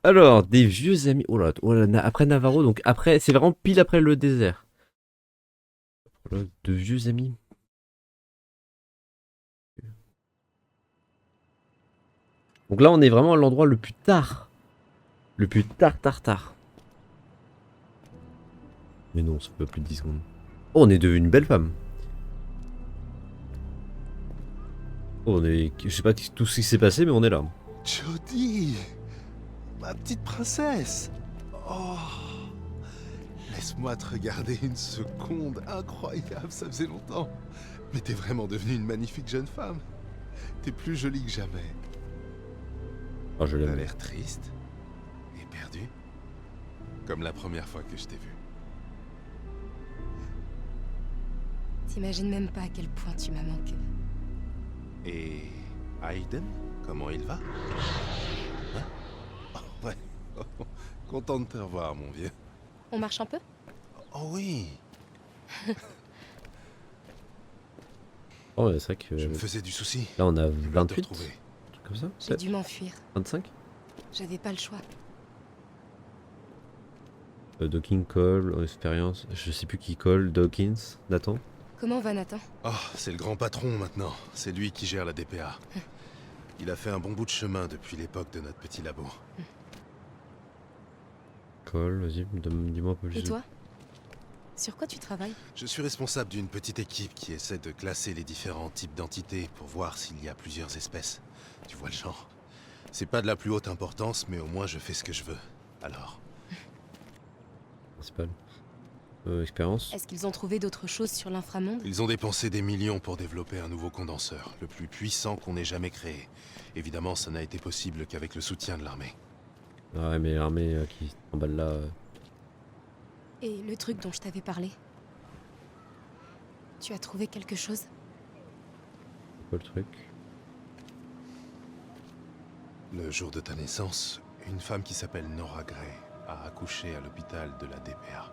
Alors, des vieux amis. Oh là, après Navarro, donc après, c'est vraiment pile après le désert. Voilà, de vieux amis. Donc là, on est vraiment à l'endroit le plus tard. Le plus tard. Mais non, ça peut plus de 10 secondes. Oh, on est devenu une belle femme. Oh, on est. Je sais pas tout ce qui s'est passé, mais on est là. Jodie, ma petite princesse. Oh, laisse-moi te regarder une seconde. Incroyable, ça faisait longtemps. Mais t'es vraiment devenue une magnifique jeune femme. T'es plus jolie que jamais. Ah, je T'as l'aime. l'air triste et perdu, comme la première fois que je t'ai vu. T'imagines même pas à quel point tu m'as manqué. Et Aiden, comment il va? Hein? Oh, ouais. Content de te revoir, mon vieux. On marche un peu? Oh oui, Oh, ouais, c'est vrai que. je me faisais du souci. Là, on a J'ai peur de te 28. retrouver. Un truc comme ça J'ai 7, dû m'enfuir. 25. J'avais pas le choix. Docking Call, expérience. Je sais plus qui call. Dawkins. Nathan. Comment va Nathan? Oh, c'est le grand patron maintenant. C'est lui qui gère la DPA. Il a fait un bon bout de chemin depuis l'époque de notre petit labo. Call, vas-y, dis-moi un peu plus. Et toi? Sur quoi tu travailles? Je suis responsable d'une petite équipe qui essaie de classer les différents types d'entités pour voir s'il y a plusieurs espèces. Tu vois le genre. C'est pas de la plus haute importance, mais au moins je fais ce que je veux. Alors, Principal. Expérience. Est-ce qu'ils ont trouvé d'autres choses sur l'inframonde? ils ont dépensé des millions pour développer un nouveau condenseur, le plus puissant qu'on ait jamais créé. Évidemment, ça n'a été possible qu'avec le soutien de l'armée. Ah ouais, mais l'armée qui s'emballe là. Et le truc dont je t'avais parlé? Tu as trouvé quelque chose? C'est quoi le truc? Le jour de ta naissance, une femme qui s'appelle Nora Gray a accouché à l'hôpital de la DPA.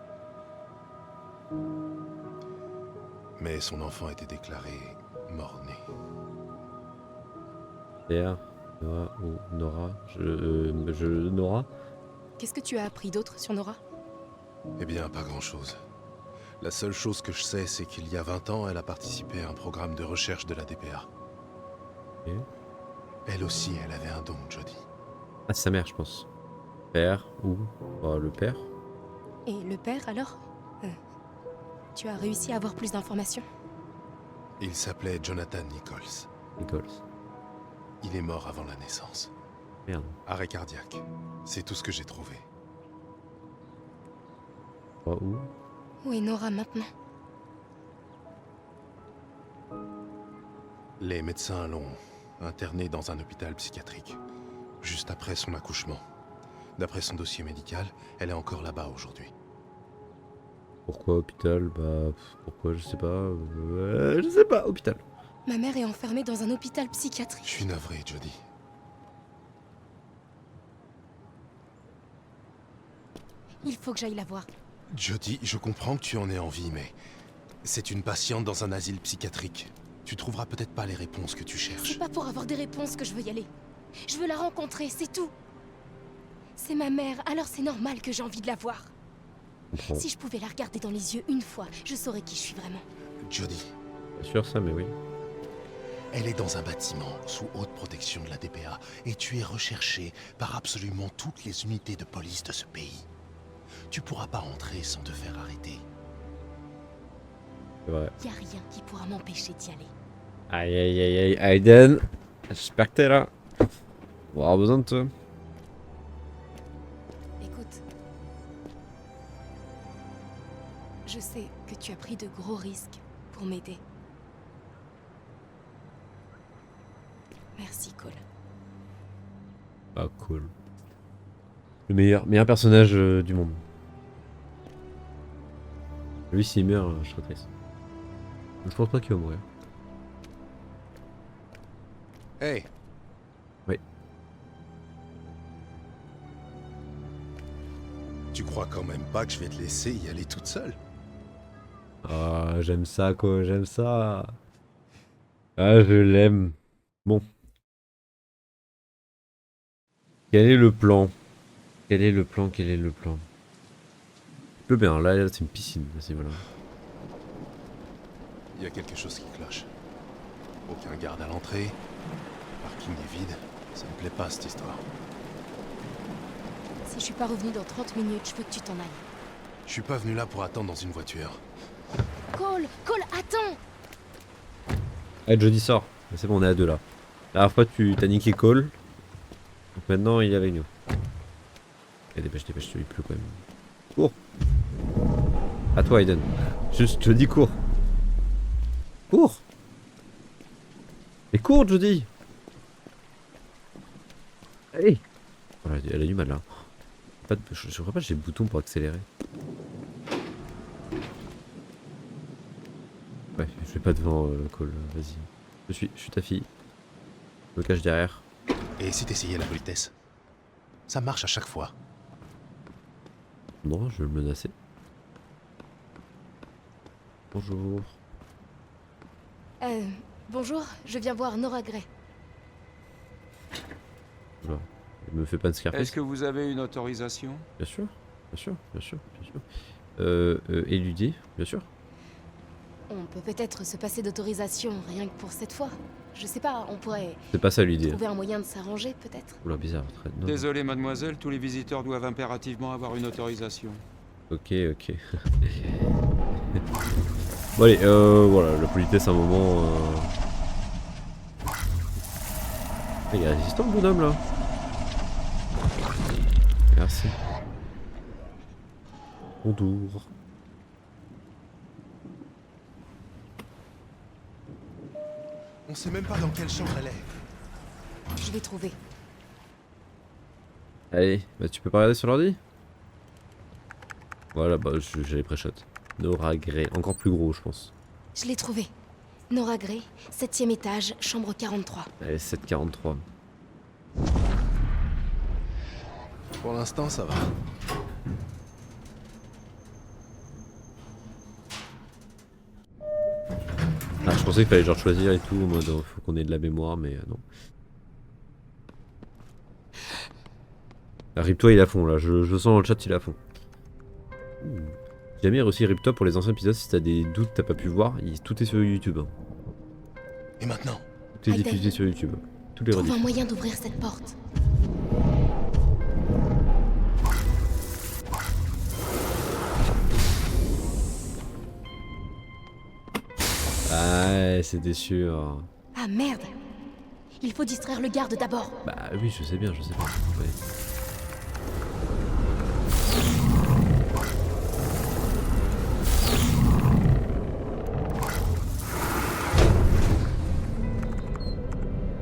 Mais son enfant était déclaré mort-né. Pierre, Nora ou Nora. Nora. Qu'est-ce que tu as appris d'autre sur Nora? Eh bien, pas grand-chose. La seule chose que je sais, c'est qu'il y a 20 ans, elle a participé à un programme de recherche de la DPA. Ok. Elle aussi, elle avait un don, Jodie. Ah, c'est sa mère, je pense. Père ou le père. Et le père alors? Tu as réussi à avoir plus d'informations? Il s'appelait Jonathan Nichols. Nichols. Il est mort avant la naissance. Merde. Arrêt cardiaque. C'est tout ce que j'ai trouvé. Où? Où est Nora maintenant? Les médecins l'ont internée dans un hôpital psychiatrique, juste après son accouchement. D'après son dossier médical, elle est encore là-bas aujourd'hui. Pourquoi hôpital? Pourquoi? Je sais pas. Je sais pas, hôpital. Ma mère est enfermée dans un hôpital Je psychiatrique. suis navré, Jodie. Il faut que j'aille la voir. Jodie, je comprends que tu en aies envie, mais c'est une patiente dans un asile psychiatrique. Tu trouveras peut-être pas les réponses que tu C'est cherches. pas pour avoir des réponses que je veux y aller. Je veux la rencontrer, c'est tout. C'est ma mère, alors c'est normal que j'ai envie de la voir. Je comprends. Si je pouvais la regarder dans les yeux une fois, je saurais qui je suis vraiment. Jodie, Pas sûr ça, mais oui. elle est dans un bâtiment sous haute protection de la DPA et tu es recherché par absolument toutes les unités de police de ce pays. Tu pourras pas entrer sans te faire arrêter. C'est vrai. Y a rien qui pourra m'empêcher d'y aller. Aïe aïe aïe aïe, Aiden. J'espère que t'es là. On va avoir besoin de toi. Écoute, je sais que tu as pris de gros risques pour m'aider. Merci, Cole. Ah, cool. Le meilleur personnage du monde. Lui, s'il meurt, je serais triste. Je pense pas qu'il va mourir. Hey! Oui. Tu crois quand même pas que je vais te laisser y aller toute seule? Ah, j'aime ça, quoi, j'aime ça. Ah, je l'aime. Bon. Quel est le plan? Quel est le plan? Quel est le plan? Je peux bien, là c'est une piscine, vas-y voilà. Il y a quelque chose qui cloche. Aucun garde à l'entrée. Le parking est vide. Ça me plaît pas cette histoire. Si je suis pas revenue dans 30 minutes, je veux que tu t'en ailles. Je suis pas venu là pour attendre dans une voiture. Cole, Cole, attends! Allez, Jody sort. C'est bon, on est à deux là. La dernière fois, tu t'as niqué Cole. Donc maintenant, il est avec nous. Et dépêche, dépêche, il pleut quand même. Cours. À toi, Aiden. Juste, Jody, cours. Cours. Mais cours, Jody. Allez. Voilà, elle a du mal là. Je crois pas que j'ai le bouton pour accélérer. Ouais, je vais pas devant Cole, vas-y. Je suis ta fille. Je me cache derrière. Et si t'essayais la politesse? Ça marche à chaque fois. Non, je vais le menacer. Bonjour. Bonjour, je viens voir Nora Gray. Voilà. Elle me fait pas de Scarface. Est-ce que vous avez une autorisation? Bien sûr, bien sûr, bien sûr, bien sûr. Éluder, bien sûr. On peut peut-être se passer d'autorisation rien que pour cette fois. Je sais pas, on pourrait C'est pas ça l'idée. trouver un moyen de s'arranger peut-être. Oula, bizarre. Très... non. Désolé mademoiselle, tous les visiteurs doivent impérativement avoir une autorisation. Ok, ok. Bon allez, voilà, la politesse à un moment... Il est résistant le bonhomme là. Merci. Bonjour. On sait même pas dans quelle chambre elle est. Je vais trouver. Allez, bah tu peux pas regarder sur l'ordi? Voilà, bah j'allais pré-shot. Nora Gray, encore plus gros je pense. Je l'ai trouvé. Nora Gray, 7e étage, chambre 43. Allez, 7,43. Pour l'instant, ça va. Ah, je pensais qu'il fallait genre choisir et tout, en mode faut qu'on ait de la mémoire, mais non. Ah, Rip-toi il est à fond là, je sens dans le chat il est à fond. Jamais aussi Rip-toi pour les anciens épisodes, si t'as des doutes t'as pas pu voir, tout est sur YouTube. Hein. Et maintenant? Tout est Aiden, diffusé sur YouTube. Tous les Trouve un rediffs. moyen d'ouvrir cette porte. Ah, c'était sûr. Ah merde! Il faut distraire le garde d'abord. Bah oui, je sais bien, je sais bien. Ouais.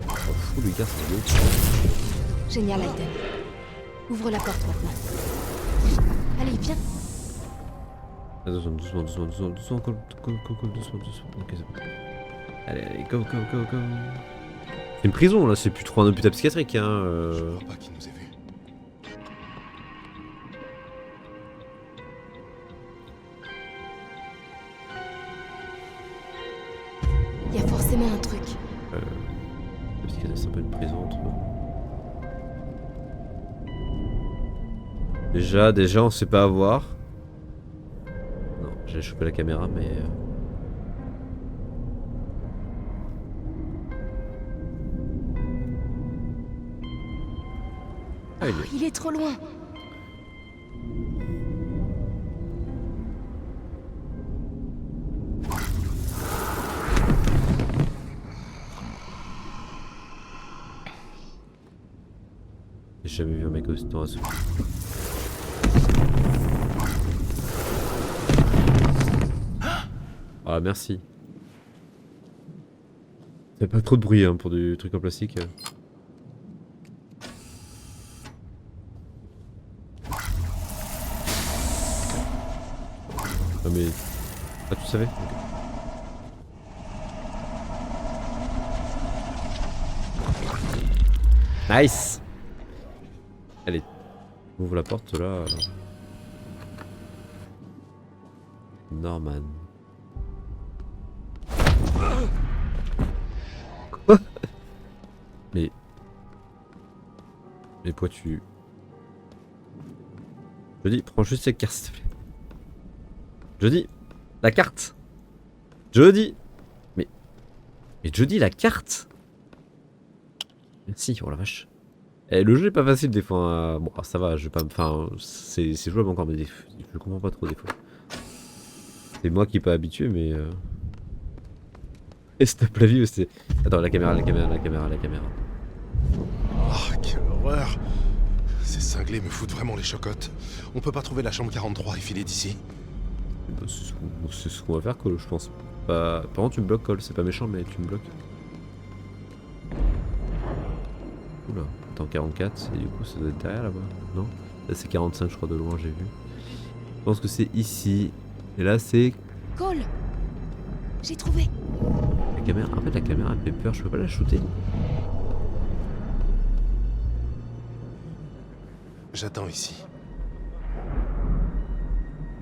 Oh, fou, le gars, c'est beau. Génial, Aiden. Ouvre la porte maintenant. Allez, viens. Attention, doucement, doucement, doucement, doucement, doucement, doucement. Ok, c'est bon. Allez, allez, go, go, go, go. C'est une prison là, c'est plus trop un hôpital psychiatrique hein. Je crois pas qu'il nous ait vus. Il y a forcément un truc. Le psychiatre c'est un peu une prison entre eux. Déjà on sait pas avoir. Non, j'ai chopé la caméra mais... Ah, Il est trop loin. J'ai jamais vu un mec aussi temps à souffler. Ah merci. Fait pas trop de bruit hein, pour du truc en plastique. Ah mais... Ah tu savais? Okay. Nice. Allez, ouvre la porte là. Norman. Quoi? Mais pourquoi tu... Jody, prends juste cette carte s'il te plaît. Jody, la carte. Jody. Mais Jody, la carte. Merci, oh la vache. Eh, le jeu est pas facile des fois. Hein. Bon, ça va, je vais pas me. Enfin, c'est jouable encore, mais je comprends pas trop des fois. C'est moi qui est pas habitué, mais. Et stop la vie aussi. Attends, la caméra. Oh, quelle horreur. Ces cinglés me foutent vraiment les chocottes. On peut pas trouver la chambre 43 et filer d'ici? Bah, c'est ce qu'on va faire, Cole, je pense. Bah, par contre, tu me bloques, Cole. C'est pas méchant, mais tu me bloques. Oula, attends, 44, et du coup, ça doit être derrière là-bas. Non? Là, c'est 45, je crois, de loin, j'ai vu. Je pense que c'est ici. Et là, c'est. Cole, j'ai trouvé. La caméra. En fait, la caméra, elle fait peur. Je peux pas la shooter. J'attends ici.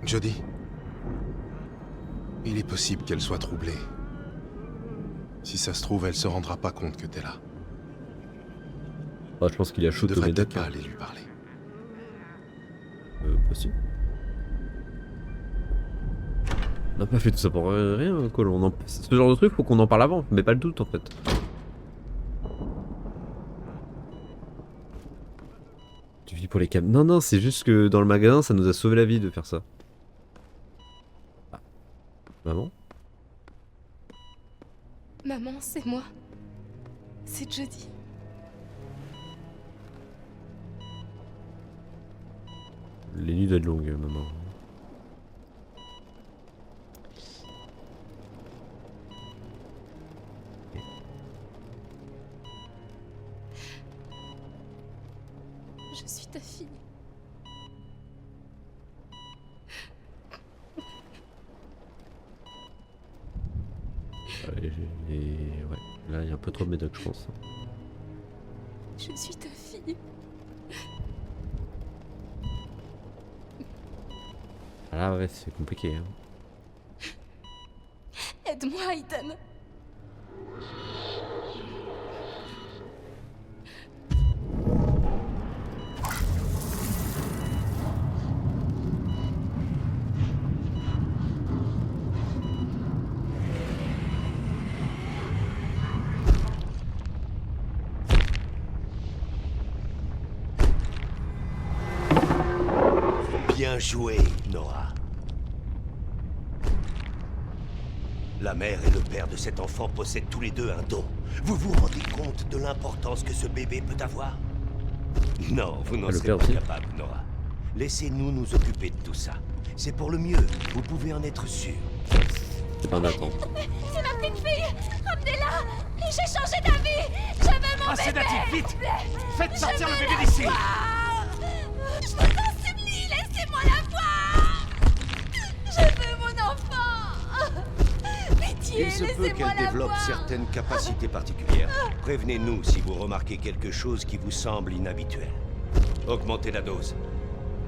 Jody. Il est possible qu'elle soit troublée. Si ça se trouve, elle se rendra pas compte que t'es là. Ah, je pense qu'il a Je shoot au devrais médoc. peut-être pas aller lui parler. Possible. On n'a pas fait tout ça pour rien, Cole. Ce genre de truc, faut qu'on en parle avant, mais pas le doute en fait. Tu vis pour les cams. Non, c'est juste que dans le magasin, ça nous a sauvé la vie de faire ça. Ah. Maman? Maman, c'est moi. C'est Jody. Les nuits doivent être longues, maman. Je suis ta fille. Ouais, là il y a un peu trop de médoc, je pense. Je suis ta fille. Ah là, ouais, c'est compliqué. Hein. Aide-moi, Ethan. Bien joué, Nora. La mère et le père de cet enfant possèdent tous les deux un don. Vous vous rendez compte de l'importance que ce bébé peut avoir? Non, vous n'en Le serez père pas aussi. capable, Nora. Laissez-nous nous occuper de tout ça. C'est pour le mieux, vous pouvez en être sûr. C'est pas un attente. C'est ma petite fille. Ramenez-la. J'ai changé d'avis. Je veux mon Assez bébé. d'actifs, vite! Faites sortir le bébé d'ici! Je vous en supplie, laissez-moi la voir. Je veux mon enfant. Pitié, Il se peut laissez-moi qu'elle la développe voir. certaines capacités particulières. Prévenez-nous si vous remarquez quelque chose qui vous semble inhabituel. Augmentez la dose.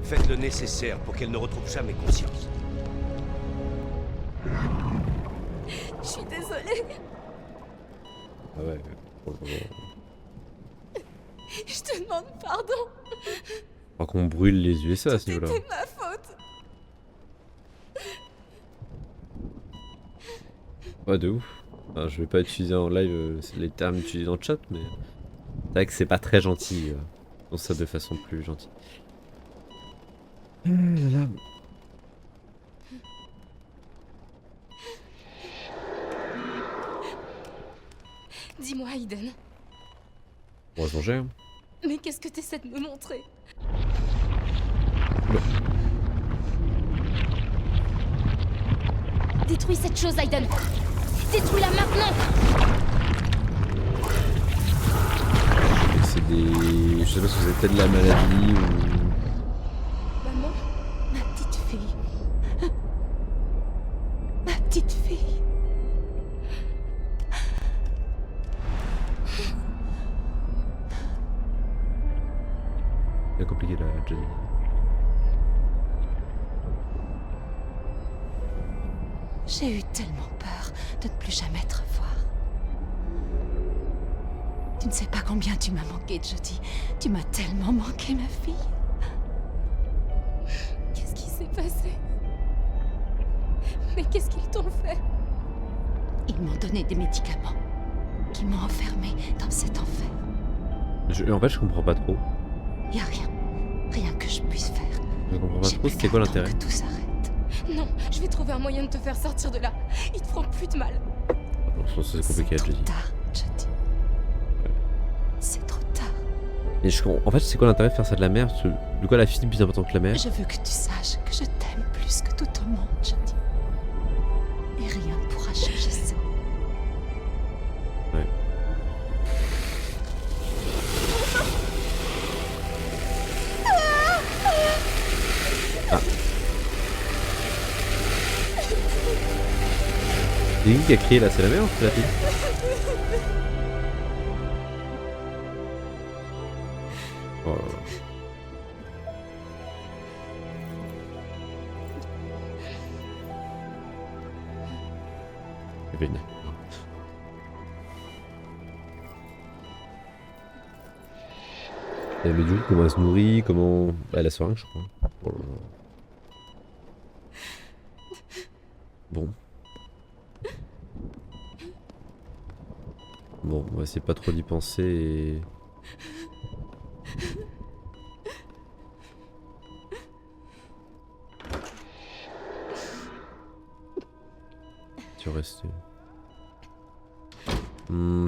Faites le nécessaire pour qu'elle ne retrouve jamais conscience. Je suis désolée. Ah ouais, pour le moment. Je te demande pardon. Faut qu'on brûle les USA à ce niveau-là. C'était ma faute. Ouais, de ouf. Enfin, je vais pas utiliser en live les termes utilisés dans le chat, mais c'est vrai que c'est pas très gentil. On ça de façon plus gentille. Là. Dis-moi, Aiden. On va se venger. Hein. Mais qu'est-ce que t'essaies de me montrer? Détruis cette chose, Aiden. Détruis-la maintenant. C'est des. Je sais pas si vous avez peut-être de la maladie ou. Maman, ma petite fille. Ma petite fille. C'est compliqué là, Jenny. J'ai eu tellement peur de ne plus jamais te revoir. Tu ne sais pas combien tu m'as manqué, Jody. Tu m'as tellement manqué, ma fille. s'est passé? Mais qu'est-ce qu'ils t'ont fait? Ils m'ont donné des médicaments qui m'ont enfermée dans cet enfer. En fait, je comprends pas trop. Y a rien. Rien que je puisse faire. Je comprends pas J'ai trop, plus c'était quoi qu'à attendre l'intérêt? que tout s'arrête. Non, je vais trouver un moyen de te faire sortir de là. Ils te feront plus de mal. Je pense que c'est C'est compliqué à te trop dire. tard, Jodie. C'est trop tard. Et en fait, c'est quoi l'intérêt de faire ça de la mère? De quoi la fille est plus importante que la mère? Je veux que tu saches que je t'aime plus que tout au monde, Jodie. Et rien ne pourra changer ça. Ouais. Ah. C'est qui a crié là? C'est la mère ou c'est la fille? Oh là là. Kevin. Mais du coup, comment elle se nourrit? Comment... Bah, elle a soin, je crois. Oh là là. Bon. Bon, on va essayer pas trop d'y penser et... Tu restes.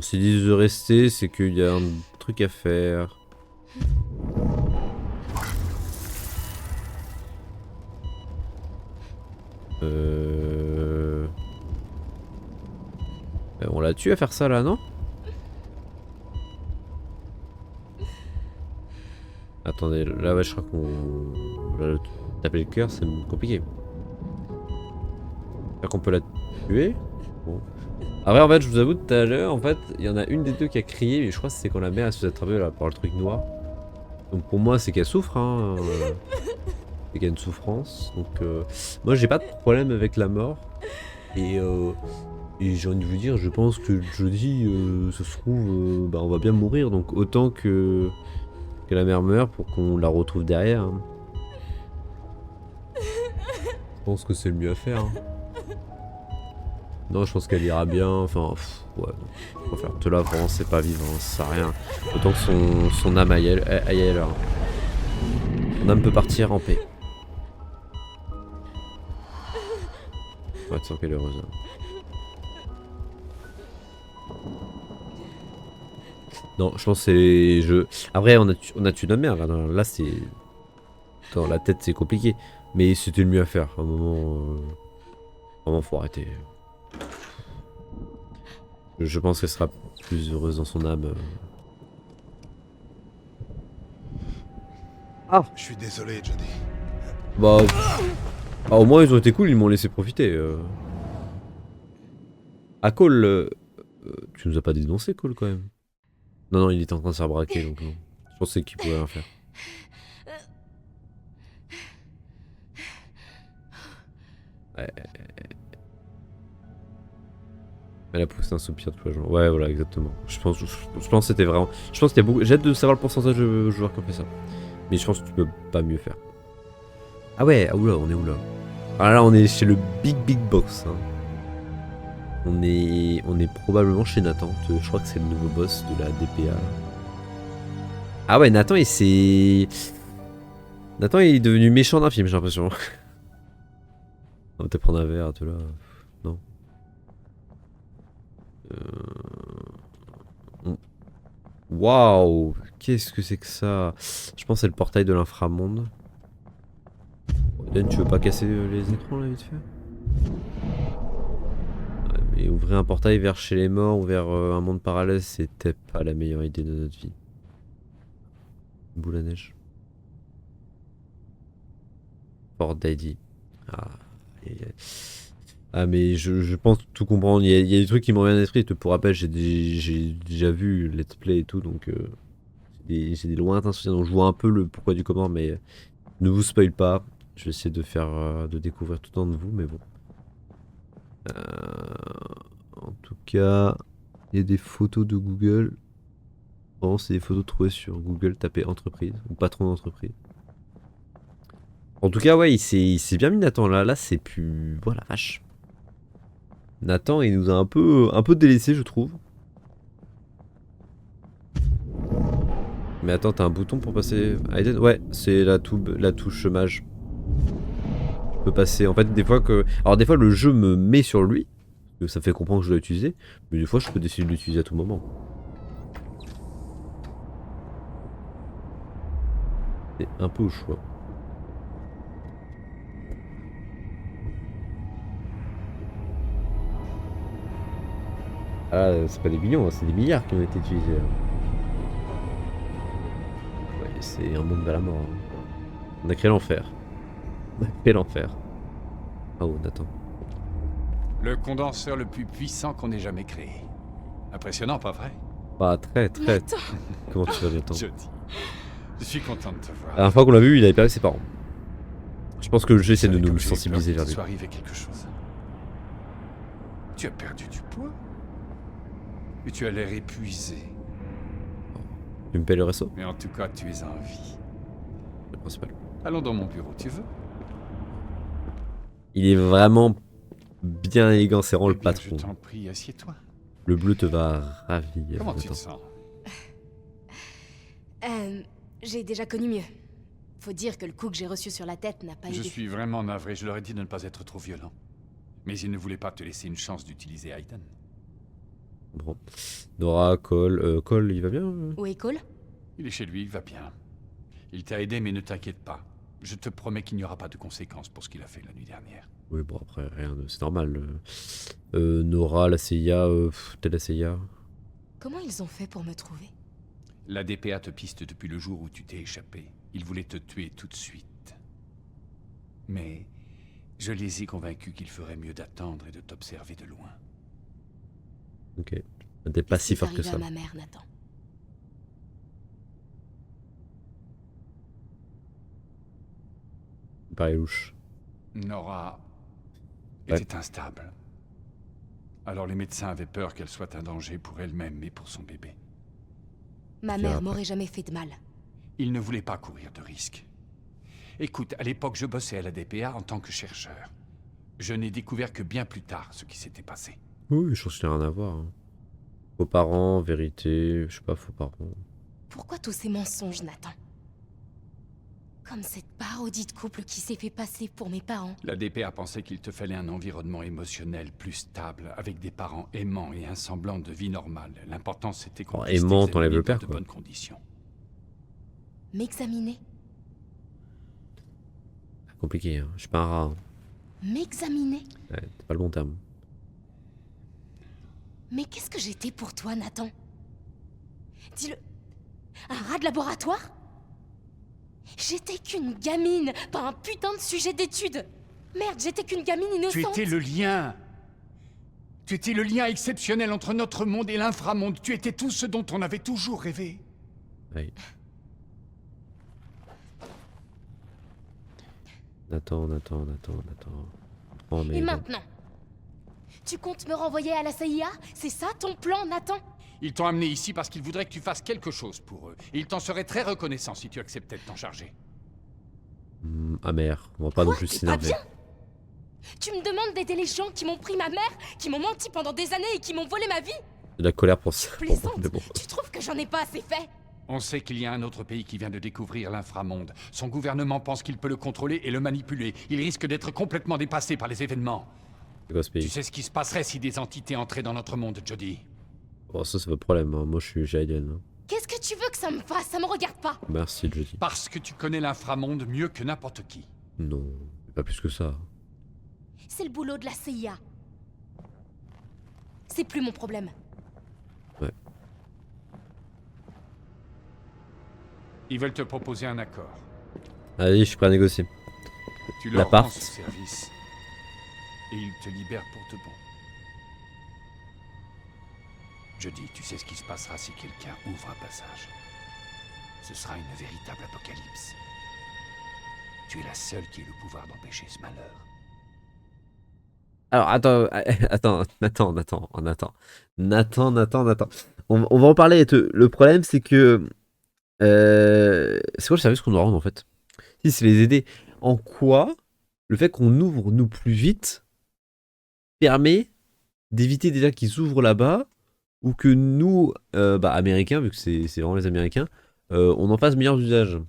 S'ils disent de rester, c'est qu'il y a un truc à faire. On l'a tué à faire ça là, non? Attendez, là ouais, je crois qu'on... Là, taper le cœur, c'est compliqué. J'espère qu'on peut la tuer. Bon. Après, en fait, je vous avoue, tout à l'heure, en fait, il y en a une des deux qui a crié, mais je crois que c'est quand la mère elle se faisait attraper là, par le truc noir. Donc pour moi, c'est qu'elle souffre, hein. C'est qu'il y a une souffrance. Donc moi, j'ai pas de problème avec la mort. Et j'ai envie de vous dire, je pense que jeudi, ça se trouve, bah, on va bien mourir. Donc autant que la mère meure pour qu'on la retrouve derrière. Hein. Je pense que c'est le mieux à faire. Hein. Non, je pense qu'elle ira bien. Enfin, ouais. Non. Faut faire de là, vraiment, c'est pas vivre. Hein, ça sert à rien. Autant que son âme aille ailleurs. Son âme peut partir en paix. Ouais, tu sens qu'elle est heureuse. Hein. Non, je pense que c'est... Après, on a tué notre mère. Là, c'est... Dans la tête, c'est compliqué. Mais c'était le mieux à faire. À un moment... Vraiment, faut arrêter. Je pense qu'elle sera plus heureuse dans son âme. Ah, je suis désolé, Jodie. Bah... Ah, au moins, ils ont été cool, ils m'ont laissé profiter. Ah, Cole... tu nous as pas dénoncé, Cole, quand même. Non, il était en train de se faire braquer, donc non. Je pensais qu'il pouvait rien faire. Ouais. Elle a poussé un soupir de soulagement. Ouais, voilà, exactement. Je pense que c'était vraiment... Je pense qu'il y a beaucoup... J'ai hâte de savoir le pourcentage de joueurs qui ont fait ça. Mais je pense que tu peux pas mieux faire. Ah ouais, ah oula, on est où là? Ah là, on est chez le Big Boss. Hein. On est probablement chez Nathan. Je crois que c'est le nouveau boss de la DPA. Ah ouais, Nathan, il s'est... Nathan, il est devenu méchant d'un film, j'ai l'impression. On va peut-être prendre un verre, tout là. Non. Waouh, qu'est-ce que c'est que ça? Je pense que c'est le portail de l'inframonde. Yann, tu veux pas casser les écrans là vite fait? Ouais, mais ouvrir un portail vers chez les morts ou vers un monde parallèle, c'était pas la meilleure idée de notre vie. Boule à neige. Fort Daddy. Ah, ah mais je pense tout comprendre. Il y a des trucs qui m'ont rien à l'esprit. Pour rappel, j'ai déjà vu Let's Play et tout, donc j'ai des lointains souvenirs. Donc je vois un peu le pourquoi du comment, mais ne vous spoil pas. Je vais essayer de faire, de découvrir tout le temps de vous, mais bon. En tout cas, il y a des photos de Google. Bon, c'est des photos trouvées sur Google. Tapez entreprise ou patron d'entreprise. En tout cas, ouais, il s'est bien mis Nathan. Là, c'est plus... Voilà, vache. Nathan, il nous a un peu délaissé, je trouve. Mais attends, t'as un bouton pour passer Aiden? Ouais, c'est la touche mage. Je peux passer. En fait, des fois que... Alors, des fois, le jeu me met sur lui. Parce que ça fait comprendre que je dois l'utiliser. Mais des fois, je peux décider de l'utiliser à tout moment. C'est un peu au choix. Ah, c'est pas des millions, hein, c'est des milliards qui ont été utilisés. Ouais, c'est un monde vers la mort. Hein. On a créé l'enfer. On a créé l'enfer. Ah oh, Nathan. Le condenseur le plus puissant qu'on ait jamais créé. Impressionnant, pas vrai? Bah, très. Nathan, Comment tu vas, Nathan? Jody, je suis content de te La voir. dernière fois qu'on l'a vu, il avait perdu ses parents. Je pense que le jeu essaie de Comme nous j'ai eu peur sensibiliser qu'il vers te lui. soit arrivé quelque chose. Tu as perdu du poids. Et tu as l'air épuisé. Tu me payes le resto? Mais en tout cas, tu es en vie. C'est le principal. Allons dans mon bureau, tu veux? Il est vraiment bien élégant, c'est vraiment Eh le bien, patron. Je t'en prie, assieds-toi. Le bleu te va ravir. Comment tu te Nathan. sens? j'ai déjà connu mieux. Faut dire que le coup que j'ai reçu sur la tête n'a pas Je aidé. suis vraiment navré. Je leur ai dit de ne pas être trop violent. Mais ils ne voulaient pas te laisser une chance d'utiliser Aiden. Bon. Nora, Cole. Cole, il va bien? Où est Cole? Il est chez lui, il va bien. Il t'a aidé, mais ne t'inquiète pas. Je te promets qu'il n'y aura pas de conséquences pour ce qu'il a fait la nuit dernière. Oui, bon, après, rien de... C'est normal. Nora, la CIA, t'es la CIA. Comment ils ont fait pour me trouver? La DPA te piste depuis le jour où tu t'es échappé. Ils voulaient te tuer tout de suite. Mais je les ai convaincus qu'il ferait mieux d'attendre et de t'observer de loin. Ok. T'es pas Qu'est-ce si qui est fort que arrivé ça. à ma mère, Nathan? Il paraît louche. Nora Ouais. était instable. Alors les médecins avaient peur qu'elle soit un danger pour elle-même et pour son bébé. Ma Tu mère verras m'aurait jamais fait de mal. Ils ne voulaient pas courir de risques. Écoute, à l'époque, je bossais à la DPA en tant que chercheur. Je n'ai découvert que bien plus tard ce qui s'était passé. Oui, je pense qu'il n'y a rien à voir. Hein. Faux parents, vérité, je sais pas, faux parents. Pourquoi tous ces mensonges, Nathan? Comme cette parodie de couple qui s'est fait passer pour mes parents. La DPA pensait qu'il te fallait un environnement émotionnel plus stable, avec des parents aimants et un semblant de vie normale. L'important, c'était qu'on Oh, puisse aimant, t'examiner t'enlèves le dans père, de quoi. bonnes conditions. M'examiner? Compliqué, hein. Je suis pas un rat. Hein. M'examiner? Ouais, c'est pas le bon terme. Mais qu'est-ce que j'étais pour toi, Nathan? Dis-le. Un rat de laboratoire? J'étais qu'une gamine, pas un putain de sujet d'étude. Merde, j'étais qu'une gamine Tu innocente. étais le lien. Tu étais le lien exceptionnel entre notre monde et l'inframonde. Tu étais tout ce dont on avait toujours rêvé. Ouais. Nathan. Oh, mais Et bon. maintenant? Tu comptes me renvoyer à la CIA? C'est ça ton plan, Nathan? Ils t'ont amené ici parce qu'ils voudraient que tu fasses quelque chose pour eux. Et ils t'en seraient très reconnaissants si tu acceptais de t'en charger. Amer, on va pas non plus T'es pas s'énerver. bien? Tu me demandes d'aider les gens qui m'ont pris ma mère, qui m'ont menti pendant des années et qui m'ont volé ma vie? De la colère pour ça. Plaisante. Mais bon. Tu trouves que j'en ai pas assez fait? On sait qu'il y a un autre pays qui vient de découvrir l'inframonde. Son gouvernement pense qu'il peut le contrôler et le manipuler. Il risque d'être complètement dépassé par les événements. C'est quoi ce pays? Tu sais ce qui se passerait si des entités entraient dans notre monde, Jody? Bon, ça c'est votre problème. Hein. Moi je suis Jaden. Hein. Qu'est-ce que tu veux que ça me fasse? Ça me regarde pas. Merci Jody. Parce que tu connais l'inframonde mieux que n'importe qui. Non, pas plus que ça. C'est le boulot de la CIA. C'est plus mon problème. Ouais. Ils veulent te proposer un accord. Allez, je suis prêt à négocier. Tu La leur part. rends ce service. Et ils te libèrent pour de bon. Jody, tu sais ce qui se passera si quelqu'un ouvre un passage. Ce sera une véritable apocalypse. Tu es la seule qui ait le pouvoir d'empêcher ce malheur. Alors attends. On va en parler. Le problème c'est que c'est quoi le service qu'on doit rendre en fait? Si c'est les aider. en quoi le fait qu'on ouvre nous plus vite permet d'éviter déjà qu'ils s'ouvrent là-bas ou que nous, Américains, vu que c'est vraiment les Américains, on en fasse meilleur usage.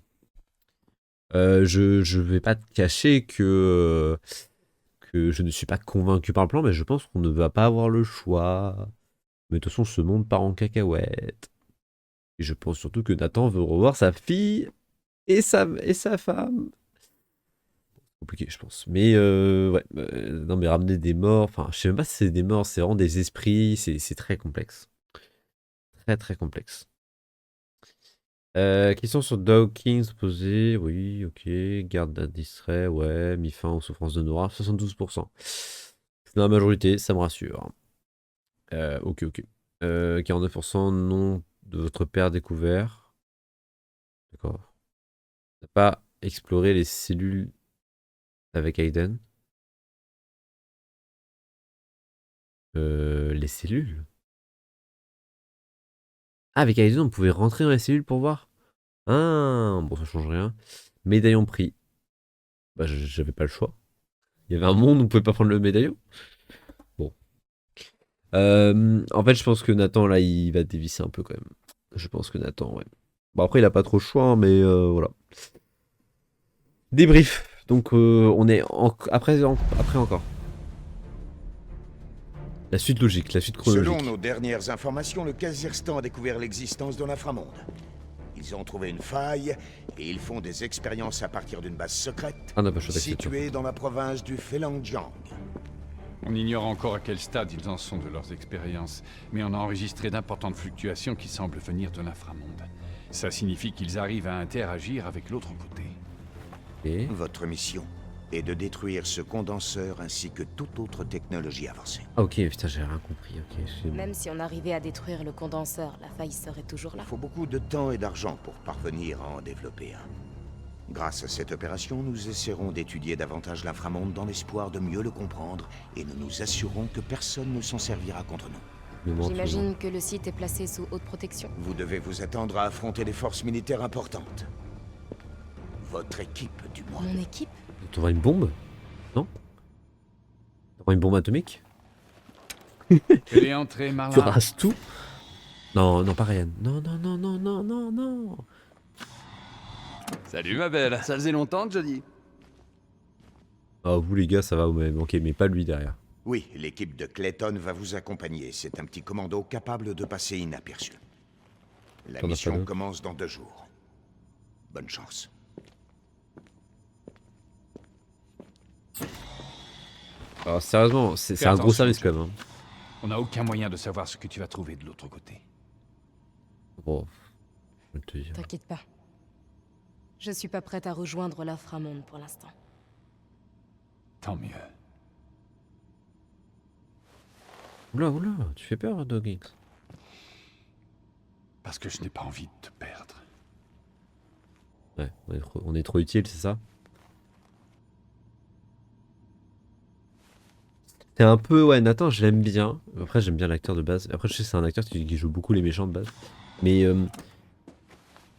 Je vais pas te cacher que je ne suis pas convaincu par le plan, mais je pense qu'on ne va pas avoir le choix. Mais de toute façon, ce monde part en cacahuète. Et je pense surtout que Nathan veut revoir sa fille et sa femme. Compliqué, je pense. Mais ouais, non, mais ramener des morts, enfin, je sais même pas si c'est des morts, c'est vraiment des esprits, c'est très complexe. Très très complexe. Question sur Dawkins posée, oui, ok. Garde d'un distrait, ouais. Mis fin aux souffrances de Nora, 72%. C'est dans la majorité, ça me rassure. Ok. 49% non de votre père découvert. D'accord. T'as pas exploré les cellules avec Aiden. Les cellules. Ah, avec Aiden, on pouvait rentrer dans les cellules pour voir. Ah, bon, ça change rien. Médaillon pris. Bah, j'avais pas le choix. Il y avait un monde où on pouvait pas prendre le médaillon. Bon. En fait, je pense que Nathan, là, il va dévisser un peu quand même. Je pense que Nathan, ouais. Bon, après, il a pas trop le choix, hein, mais voilà. Débrief. Donc, on est après encore. La suite logique, la suite chronologique. Selon nos dernières informations, le Kazakhstan a découvert l'existence d'un inframonde. Ils ont trouvé une faille et ils font des expériences à partir d'une base secrète Ah, n'a pas choisi située dans la province du Felanjiang. On ignore encore à quel stade ils en sont de leurs expériences, mais on a enregistré d'importantes fluctuations qui semblent venir de l'inframonde. Ça signifie qu'ils arrivent à interagir avec l'autre côté. Et Votre mission est de détruire ce condenseur ainsi que toute autre technologie avancée. ah, ok, putain, j'ai rien compris. Ok, c'est bon. Même si on arrivait à détruire le condenseur, la faille serait toujours là. Il faut beaucoup de temps et d'argent pour parvenir à en développer un. Grâce à cette opération, nous essaierons d'étudier davantage l'inframonde dans l'espoir de mieux le comprendre et nous nous assurons que personne ne s'en servira contre nous. Le menton. J'imagine que le site est placé sous haute protection. Vous devez vous attendre à affronter des forces militaires importantes. Votre équipe, du moins. Mon équipe? T'auras une bombe? Non? T'auras une bombe atomique? Elle est entrée, Tu Marla. rases tout? Non, pas Ryan. Non. Salut ma belle, ça faisait longtemps que je dis. Ah, vous les gars, ça va, vous m'avez manqué, mais pas lui derrière. Oui, l'équipe de Clayton va vous accompagner. C'est un petit commando capable de passer inaperçu. La T'en as pas mission d'autres? commence dans 2 jours. Bonne chance. Alors, sérieusement, c'est Fais un gros attention, service quand même. Hein. On n'a aucun moyen de savoir ce que tu vas trouver de l'autre côté. Bon, je vais te dire. T'inquiète pas. Je suis pas prête à rejoindre l'inframonde pour l'instant. Tant mieux. Oula, tu fais peur, Dawkins. Parce que je n'ai pas envie de te perdre. Ouais, on est trop utile, c'est ça? C'est un peu, ouais, Nathan, je l'aime bien. Après, j'aime bien l'acteur de base. Après, je sais que c'est un acteur qui joue beaucoup les méchants de base. Mais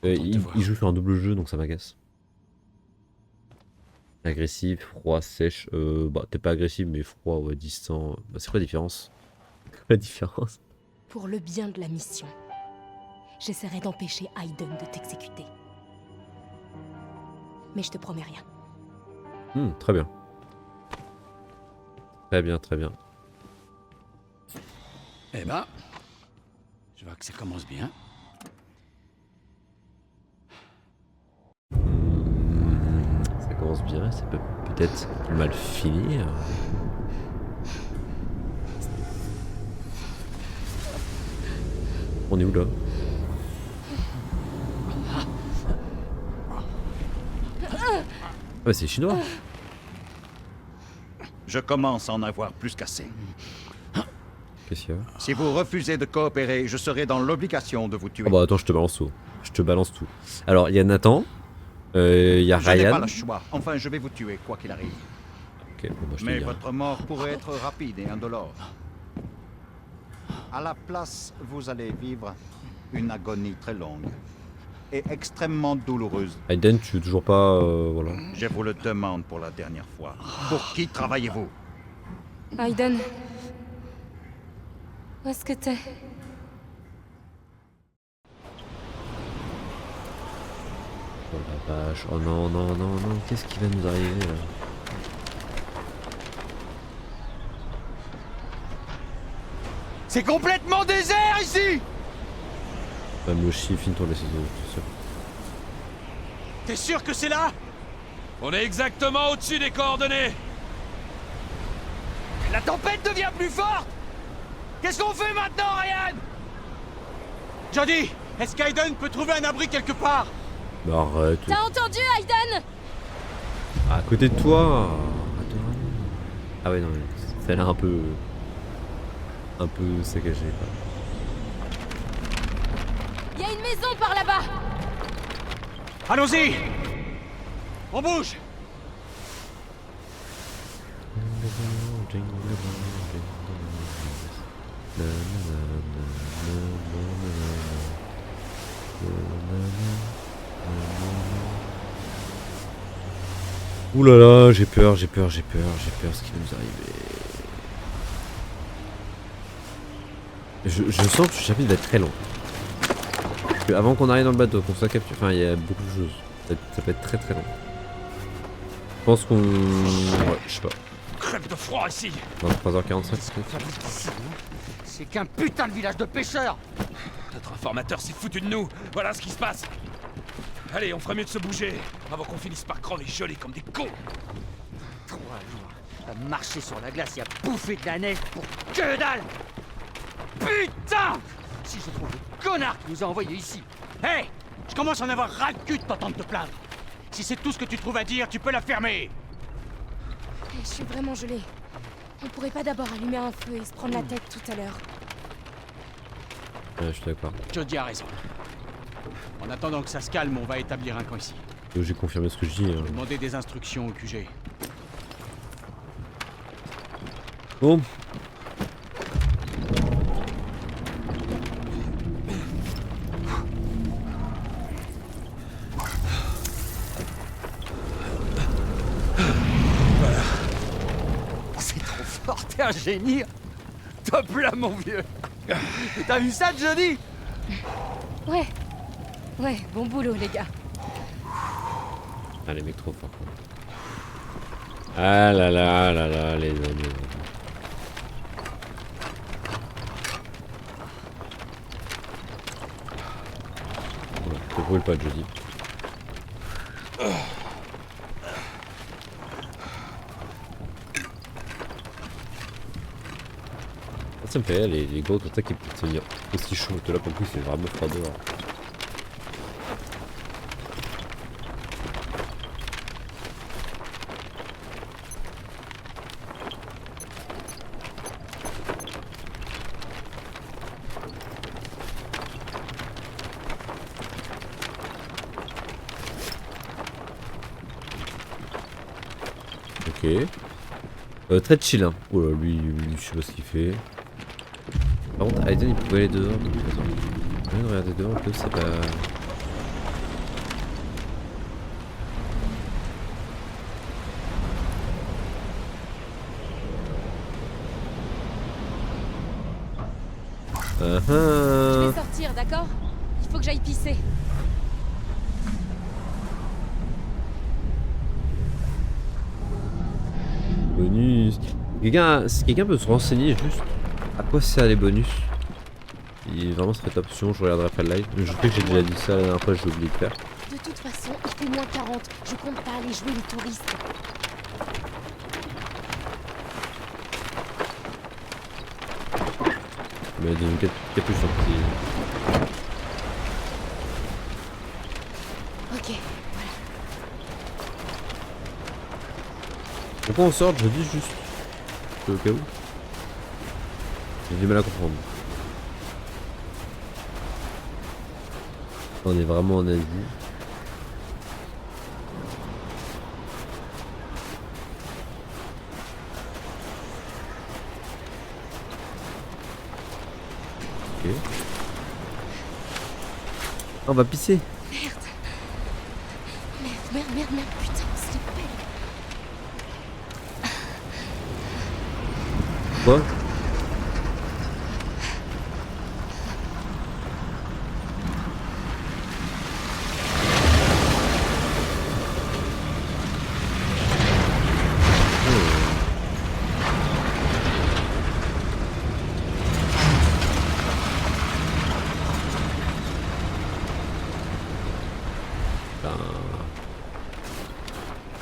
il joue sur un double jeu, donc ça m'agace. Agressif, froid, sèche. Bah, t'es pas agressif, mais froid, ouais, distant. Bah, c'est quoi la différence? C'est quoi la différence? Pour le bien de la mission, j'essaierai d'empêcher Aiden de t'exécuter. Mais je te promets rien. Très bien. Très bien. Eh ben, je vois que ça commence bien. Ça commence bien, ça peut peut-être mal finir. On est où là? Ouais, c'est chinois. Je commence à en avoir plus qu'assez. Qu'est-ce qu'il y a? Si vous refusez de coopérer, je serai dans l'obligation de vous tuer. Ah bah attends, je te balance tout. Alors, il y a Nathan. Il y a Je n'ai Ryan. pas le choix. Enfin, je vais vous tuer, quoi qu'il arrive. Ok, bon, bah, je te Mais dis rien. votre mort pourrait être rapide et indolore. À la place, vous allez vivre une agonie très longue. est extrêmement douloureuse. Aiden, tu veux toujours pas... voilà. Je vous le demande pour la dernière fois. Pour qui travaillez-vous? Aiden. Où est-ce que t'es? Oh la vache. Oh non, non, non, non. Qu'est-ce qui va nous arriver là? C'est complètement désert ici! Même le chiffre, finit-on les saisons, tout sûr. T'es sûr que c'est là? On est exactement au-dessus des coordonnées. La tempête devient plus forte! Qu'est-ce qu'on fait maintenant, Ryan? Jody, est-ce qu'Aiden peut trouver un abri quelque part? Mais arrête. T'as entendu, Aiden? À côté de toi. Attends. Ah ouais, non, mais ça a l'air un peu saccagé. Y a une maison par là-bas. Allons-y! On bouge! Ouh là là, j'ai peur ce qui va nous arriver. Je sens que ce chapitre va être très long. Parce que avant qu'on arrive dans le bateau, qu'on soit capturé, enfin il y a beaucoup de choses. Ça peut être très très long. Je pense qu'on... Ouais, je sais pas. Crève de froid ici. 23h45 C'est qu'un putain de village de pêcheurs! Notre informateur s'est foutu de nous. Voilà ce qui se passe. Allez, on ferait mieux de se bouger avant qu'on finisse par crever gelés comme des cons. 3 jours à marcher sur la glace et à bouffer de la neige pour que dalle! Putain! Si je trouve le connard qui nous a envoyés ici. Hé! Je commence à en avoir ras le cul de t'entendre te plaindre. Si c'est tout ce que tu trouves à dire, tu peux la fermer. Je suis vraiment gelée. On pourrait pas d'abord allumer un feu et se prendre la tête tout à l'heure. Ouais, je suis d'accord. Jody a raison. En attendant que ça se calme, on va établir un camp ici. J'ai confirmé ce que je dis. Hein. Demander des instructions au QG. Bon. C'est trop fort, t'es un génie. Top là, mon vieux. T'as vu ça, Jody? Ouais. Ouais, bon boulot, les gars. Ah, les mecs trop forts. Ah là là là là, les amis. Ouais, te brûle pas, Jody. Ça me fait rire, les gros comme ça qui peuvent tenir aussi chaud. Là, pour le coup, c'est vraiment froid dehors. Ok. Très chill, hein. Oh là, lui, je sais pas ce qu'il fait. Par contre, Aiden il pouvait aller dehors. Donc, attends. Je viens de regarder dehors un peu, c'est pas. Je vais sortir, d'accord? Il faut que j'aille pisser. Bonus. Si quelqu'un peut se renseigner juste à quoi servent les bonus. Et vraiment ce serait top. Sinon je regarderai après le live. Je sais que j'ai déjà dit ça la dernière fois, j'ai oublié de faire. De toute façon, il fait moins 40. Je compte pas aller jouer les touristes. Mais disons capuche un petit. Ok, voilà. Pourquoi on sort? Je dis juste. Au cas où. J'ai du mal à comprendre. On est vraiment en Asie. Ok. On va pisser. Merde. Merde, putain, c'est belle. Quoi?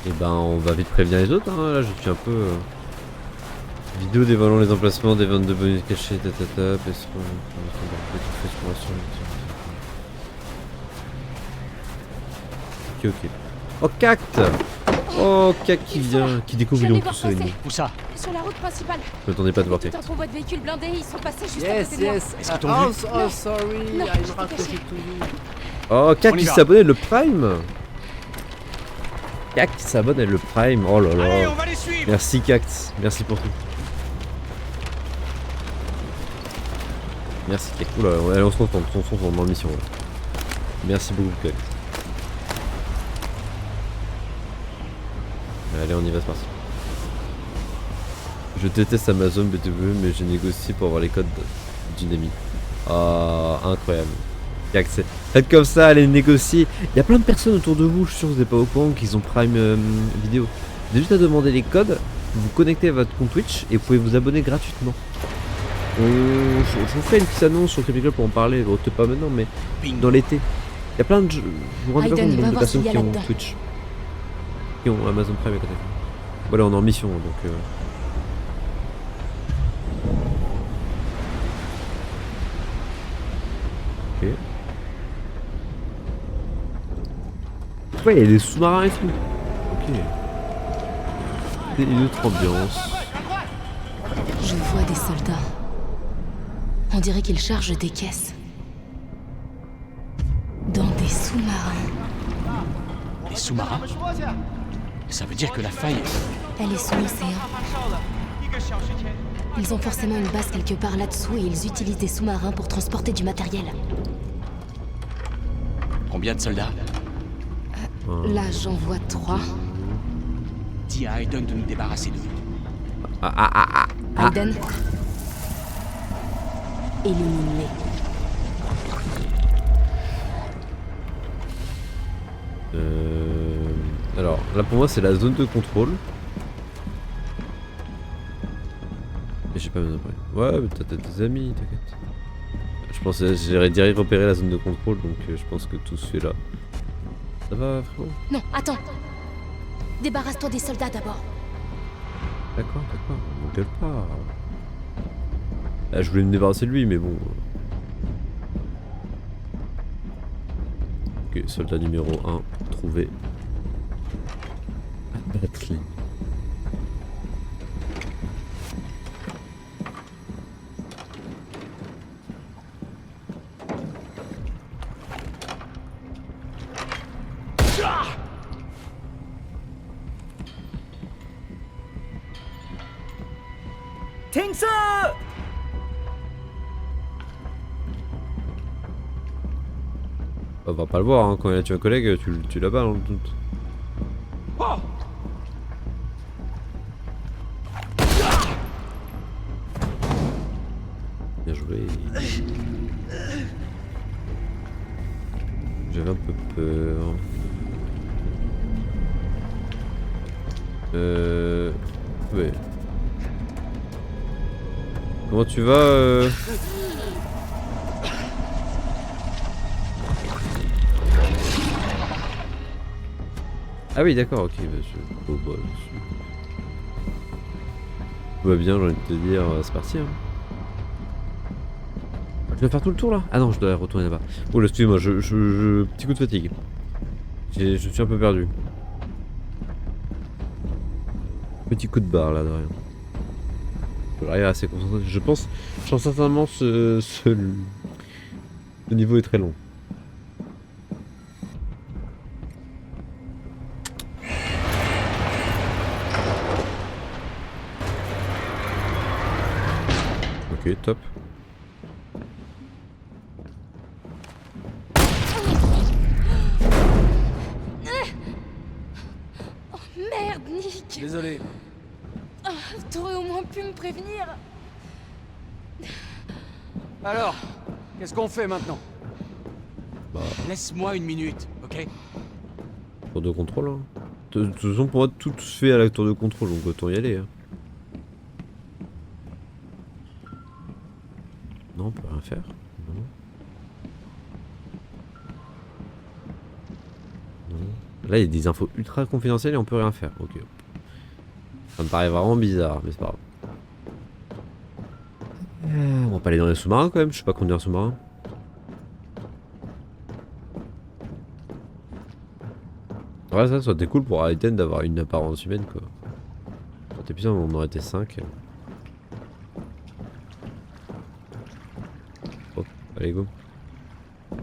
Et ben on va vite prévenir les autres, hein. Là je suis un peu... Vidéo dévoilant les emplacements des 22 bonus cachés, tatata, ok. Oh Cacte. Oh Cacte qui vient, qui découvre J'allais donc voir tout ça. passer. Où ça? Sur la route principale. Je m'attendais pas de voir Tout Cacte. un convoi de véhicules blindés, ils sont passés juste à côté de moi. Est-ce qu'ils t'ont vu? Non. sorry, Non, I'm j'étais raccroché cachée. to you. Oh Cacte On y qui va. s'abonne le Prime. Cacte qui s'abonne le Prime, oh là Allez, là. on va les suivre. Merci Cacte, merci pour tout. Merci Cacte. Oula, allez, on se retrouve dans l'émission là. Merci beaucoup Cacte. Allez, on y va, c'est parti. Je déteste Amazon BTV, mais j'ai négocié pour avoir les codes d'une amie. Ah, incroyable. Cacte, faites comme ça, allez négocier. Il y a plein de personnes autour de vous, je suis sûr que vous n'êtes pas au courant qu'ils ont Prime Vidéo. Vous avez juste à demander les codes, vous vous connectez à votre compte Twitch et vous pouvez vous abonner gratuitement. Je vous fais une petite annonce sur Cryptic Club pour en parler, bon, peut-être pas maintenant, mais dans l'été. Il y a plein de jeux, vous vous rendez pas Aiden, compte du va nombre de voir s'il personnes y a qui ont là-dedans. Twitch, qui ont Amazon Prime à côté. Voilà, on est en mission donc. Ok. Ouais, il y a des sous-marins et tout. Ok. Et une autre ambiance. Je vois des soldats. On dirait qu'ils chargent des caisses. Dans des sous-marins. Des sous-marins? Ça veut dire que la faille... Elle est sous l'océan. Ils ont forcément une base quelque part là-dessous et ils utilisent des sous-marins pour transporter du matériel. Combien de soldats? Là, j'en vois 3. Dis à Aiden de nous débarrasser d'eux. Aiden. Élimine-les. Alors, là pour moi c'est la zone de contrôle. Et j'ai pas besoin de parler. Ouais, mais t'as des amis, t'inquiète. Je pense que j'aurais direct repéré la zone de contrôle, donc je pense que tout se fait là. Ça va, frérot? Non, attends. Débarrasse-toi des soldats d'abord. D'accord, on gueule pas. Là, je voulais me débarrasser de lui, mais bon. Ok, soldat numéro 1, trouvé. Batterie. On va pas le voir, hein. Quand il a tué un collègue, tu l'as pas dans le doute. Bien joué. J'avais un peu peur. Ouais. Comment tu vas Ah oui, d'accord, ok. Oh, bah, tout va bien, j'ai envie de te dire, c'est parti. Hein. Je dois faire tout le tour là? Ah non, je dois retourner là-bas. Oh là, excusez-moi, petit coup de fatigue. Je suis un peu perdu. Petit coup de barre là, de rien. J'arrive assez concentré. Je pense sincèrement ce niveau est très long. Ok, top. Nick. Désolé. T'aurais au moins pu me prévenir. Alors, qu'est-ce qu'on fait maintenant? Bah, Laisse-moi une minute, ok? tour de contrôle. Hein. De toute façon, pour moi, tout se fait à la tour de contrôle, donc autant y aller. Hein. Non, on peut rien faire. Non. Non. Là, il y a des infos ultra confidentielles et on peut rien faire. Ok. Ça me paraît vraiment bizarre, mais c'est pas grave. On va pas aller dans les sous-marins quand même, je sais pas conduire un sous-marin. Ouais, ça aurait été cool pour Aiden d'avoir une apparence humaine quoi. Quand t'es puissant, on aurait été 5. Oh, allez go. J'ai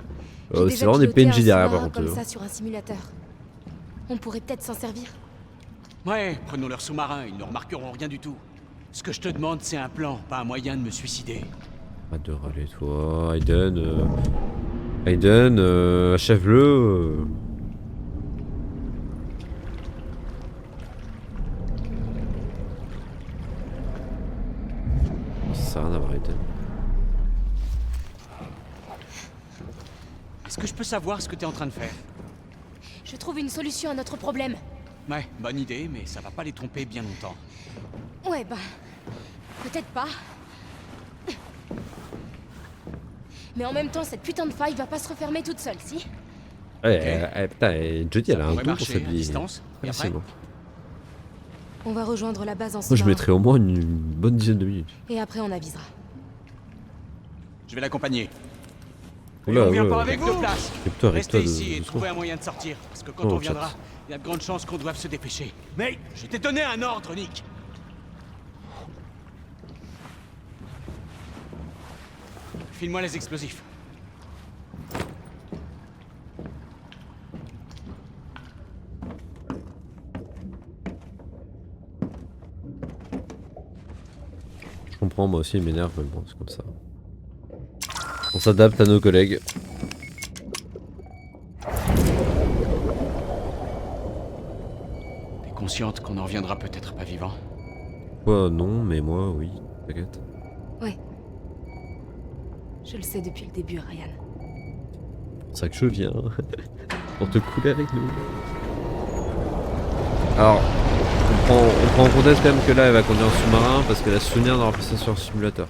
C'est déjà vraiment des piloté PNJ un derrière par sous-marin contre. comme ça sur un simulateur. On pourrait peut-être s'en servir. Ouais, prenons leur sous-marin, ils ne remarqueront rien du tout. Ce que je te demande, c'est un plan, pas un moyen de me suicider. Arrête de râler toi, Aiden. Aiden, achève-le. Ça sert à rien d'avoir Aiden. Est-ce que je peux savoir ce que t'es en train de faire? Je trouve une solution à notre problème. Ouais, bonne idée, mais ça va pas les tromper bien longtemps. Ouais, bah... peut-être pas. Mais en même temps, cette putain de faille va pas se refermer toute seule, si? Ouais, putain, Jodie elle a un pourrait dos pour marcher, à s'habiller. distance, et après Facilement. On va rejoindre la base en Moi je sous-marin. mettrais au moins une bonne dizaine de minutes. Et après, on avisera. Je vais l'accompagner. Oula, On vient ouais, pas ouais. avec de place. Plutôt Restez arrête-toi ici et de trouvez un moyen de sortir. Parce que quand Oh, on viendra, chat. il y a de grandes chances qu'on doive se dépêcher. Mais je t'ai donné un ordre, Nick. File-moi les explosifs. Je comprends, moi aussi il m'énerve, mais bon, c'est comme ça. On s'adapte à nos collègues. T'es consciente qu'on en reviendra peut-être pas vivant? Toi non, mais moi oui, t'inquiète. Ouais. Je le sais depuis le début, Ryan. C'est pour ça que je viens. Pour te couler avec nous. Alors, on prend en contexte quand même que là elle va conduire un sous-marin parce qu'elle a souvenir d'avoir fait ça sur un simulateur.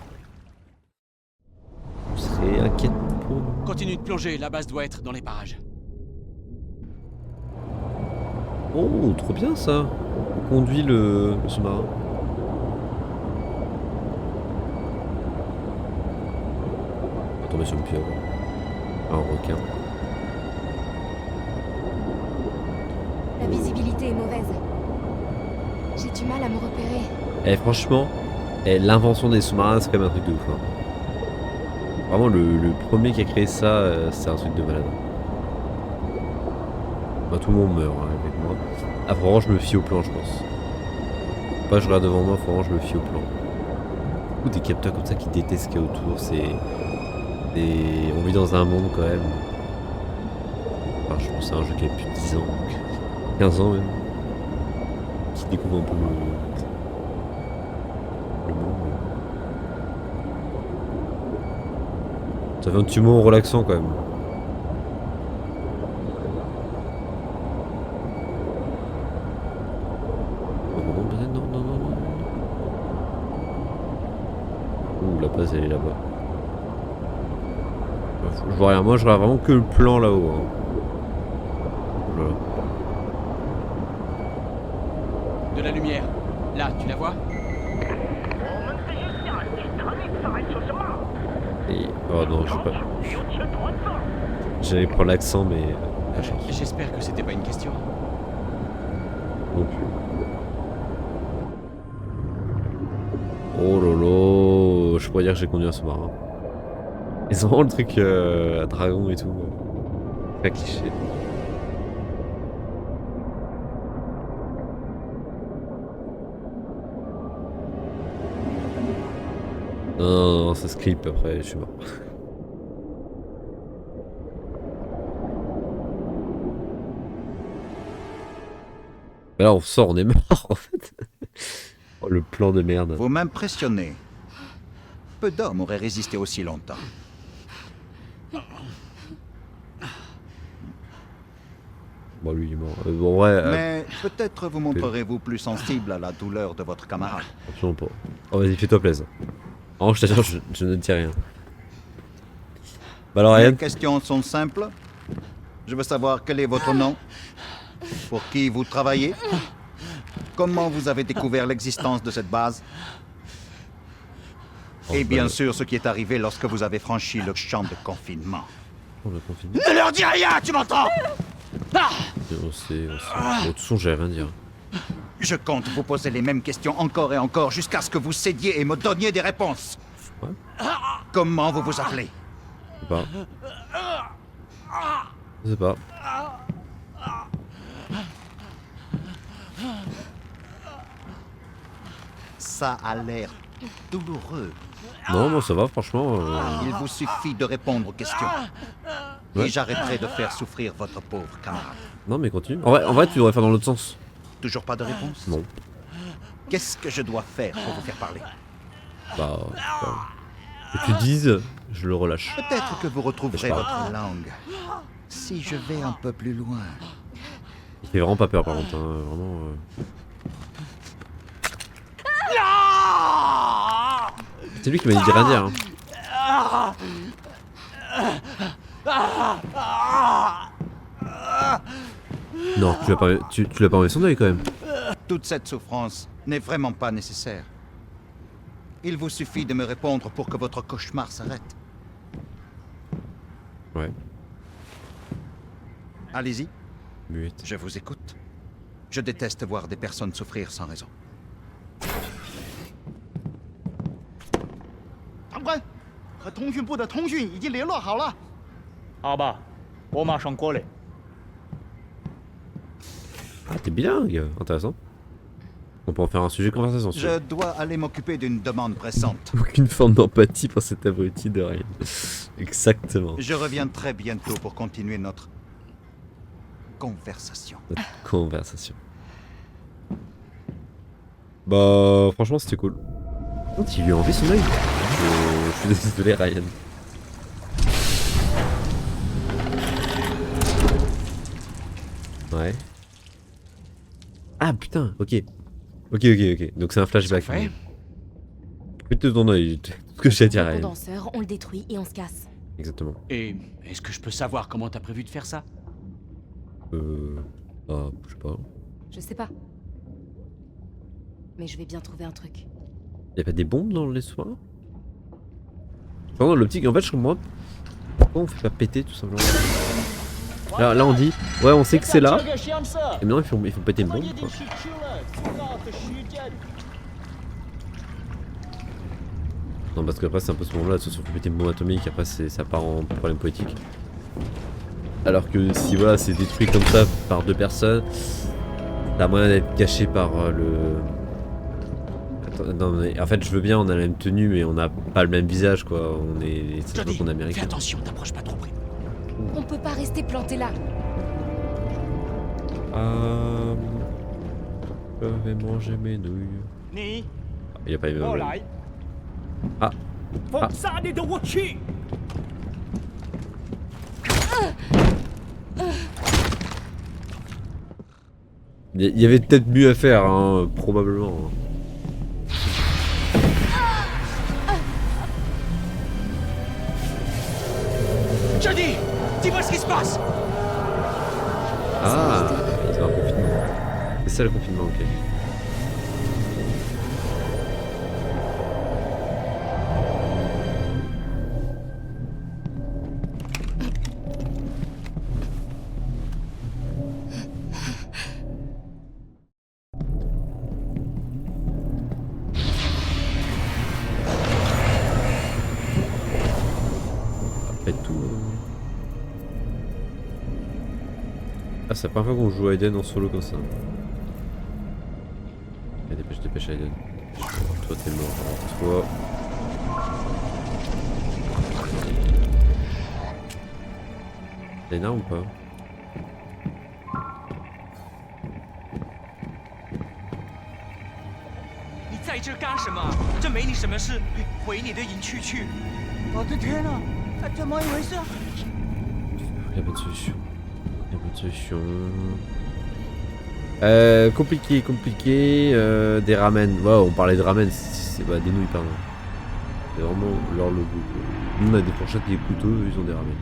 Vous serez inquiète pour nous. Continue de plonger, la base doit être dans les parages. Oh, trop bien ça. On conduit le sous-marin. On va tomber sur une pieuvre. Un requin. La visibilité est mauvaise. J'ai du mal à me repérer. Eh franchement, l'invention des sous-marins c'est quand même un truc de ouf. Hein. Vraiment le premier qui a créé ça, c'est un truc de malade. Bah, tout le monde meurt hein, avec moi. Ah vraiment je me fie au plan je pense. Pas je regarde devant moi, vraiment je me fie au plan. Ou des capteurs comme ça qui détestent ce qu'il y a autour, on vit dans un monde quand même. Enfin, je pense que c'est un jeu qui a plus de 10 ans, donc 15 ans même. Qui découvre un peu le monde. Ça fait un petit moment relaxant quand même. Oh, non, non, non, non. Ouh, la base elle est là-bas. Je vois rien, moi je regarde vraiment que le plan là-haut. Hein. Voilà. De la lumière. Là, tu la vois? Et... Oh non, je sais pas. J'allais prendre l'accent, mais. J'espère que c'était pas une question. Non plus. Oh lolo, je pourrais dire que j'ai conduit un sous-marin. Ils ont vraiment le truc à dragon et tout. Très cliché. Non, ça se clip après, je suis mort. Bah là on sort, on est mort en fait. Oh, le plan de merde. Vous m'impressionnez. Peu d'hommes auraient résisté aussi longtemps. Bon lui il est mort. Bon ouais. Mais peut-être vous montrerez-vous plus sensible à la douleur de votre camarade. Absolument pas. Oh vas-y fais-toi plaisir. Oh je t'assure je ne dis rien. Bah alors Ryan. Les questions sont simples. Je veux savoir quel est votre nom, pour qui vous travaillez, comment vous avez découvert l'existence de cette base, et bien sûr ce qui est arrivé lorsque vous avez franchi le champ de confinement. Oh, le confinement. Ne leur dis rien, tu m'entends? On sait. Bon, de toute façon j'ai rien à dire. Je compte vous poser les mêmes questions encore et encore jusqu'à ce que vous cédiez et me donniez des réponses. Ouais. Comment vous vous appelez? Je sais pas. Je sais pas. Ça a l'air douloureux. Non, moi ça va, franchement. Il vous suffit de répondre aux questions. Ouais. Et j'arrêterai de faire souffrir votre pauvre camarade. Non, mais continue. En vrai, tu devrais faire dans l'autre sens. Toujours pas de réponse? Non. Qu'est-ce que je dois faire pour vous faire parler? Bah. Que tu dises, je le relâche. Peut-être que vous retrouverez Je parle. votre langue. Si je vais un peu plus loin. Il fait vraiment pas peur par contre, hein, vraiment. C'est lui qui m'a dit de rien dire. Hein. Non, tu l'as pas enlevé son œil quand même. Toute cette souffrance n'est vraiment pas nécessaire. Il vous suffit de me répondre pour que votre cauchemar s'arrête. Ouais, Allez-y, muette. je vous écoute. Je déteste voir des personnes souffrir sans raison. 长官，和通讯部的通讯已经联络好了。好吧，我马上过来。 Ah, t'es bilingue, intéressant. On peut en faire un sujet de conversation. Si tu Je veux. dois aller m'occuper d'une demande pressante. Aucune forme d'empathie pour cet abruti de rien. Exactement. Je reviens très bientôt pour continuer notre conversation. Notre conversation. Bah, franchement, c'était cool. Oh, il lui a enlevé son œil. Je suis désolé, Ryan. Ouais. Ah putain, ok. Ok. Donc c'est un flashback. Fais-te ton œil, tout ce que j'ai à dire, Le Ryan. condenseur, on le détruit et on se casse. Exactement. Et est-ce que je peux savoir comment t'as prévu de faire ça? Ah, je sais pas. Je sais pas. Mais je vais bien trouver un truc. Y'a pas des bombes dans les soins? Pendant l'optique, en fait, je comprends. Pourquoi on fait pas péter tout simplement? Là, on dit, ouais, on sait que c'est là. Et maintenant, il faut péter une bombe, quoi. Non, parce qu'après, c'est un peu ce moment-là, soit il faut péter une bombe atomique, après, ça part en problème politique. Alors que si, voilà, c'est détruit comme ça par deux personnes, t'as moyen d'être caché par le. Attends, non, mais en fait, je veux bien, on a la même tenue, mais on n'a pas le même visage, quoi. On est. C'est pas qu'on est américain. Fais attention, t'approches pas trop près. On peut pas rester planté là. Je vais manger mes nouilles. 你 Il y a pas eu. 过来， Ah. 封杀你的武器。 Il y avait peut-être mieux à faire, hein, probablement. Johnny, dis-moi ce qui se passe. Ah, c'est un confinement. C'est ça le confinement, ok. Ah, c'est la première fois qu'on joue Aiden en solo comme ça. Allez, dépêche Aiden. Toi t'es mort. Toi. Lena ou pas? 在这干什么？这没你什么事，回你的营区去。我的天啊，怎么一回事？ Y'a pas de solution. Y'a pas de solution. Compliqué, compliqué. Des ramen. Ouais, on parlait de ramen. C'est bah, des nouilles, pardon. C'est vraiment leur logo. Nous, on a des fourchettes et des couteaux, eux, ils ont des ramen.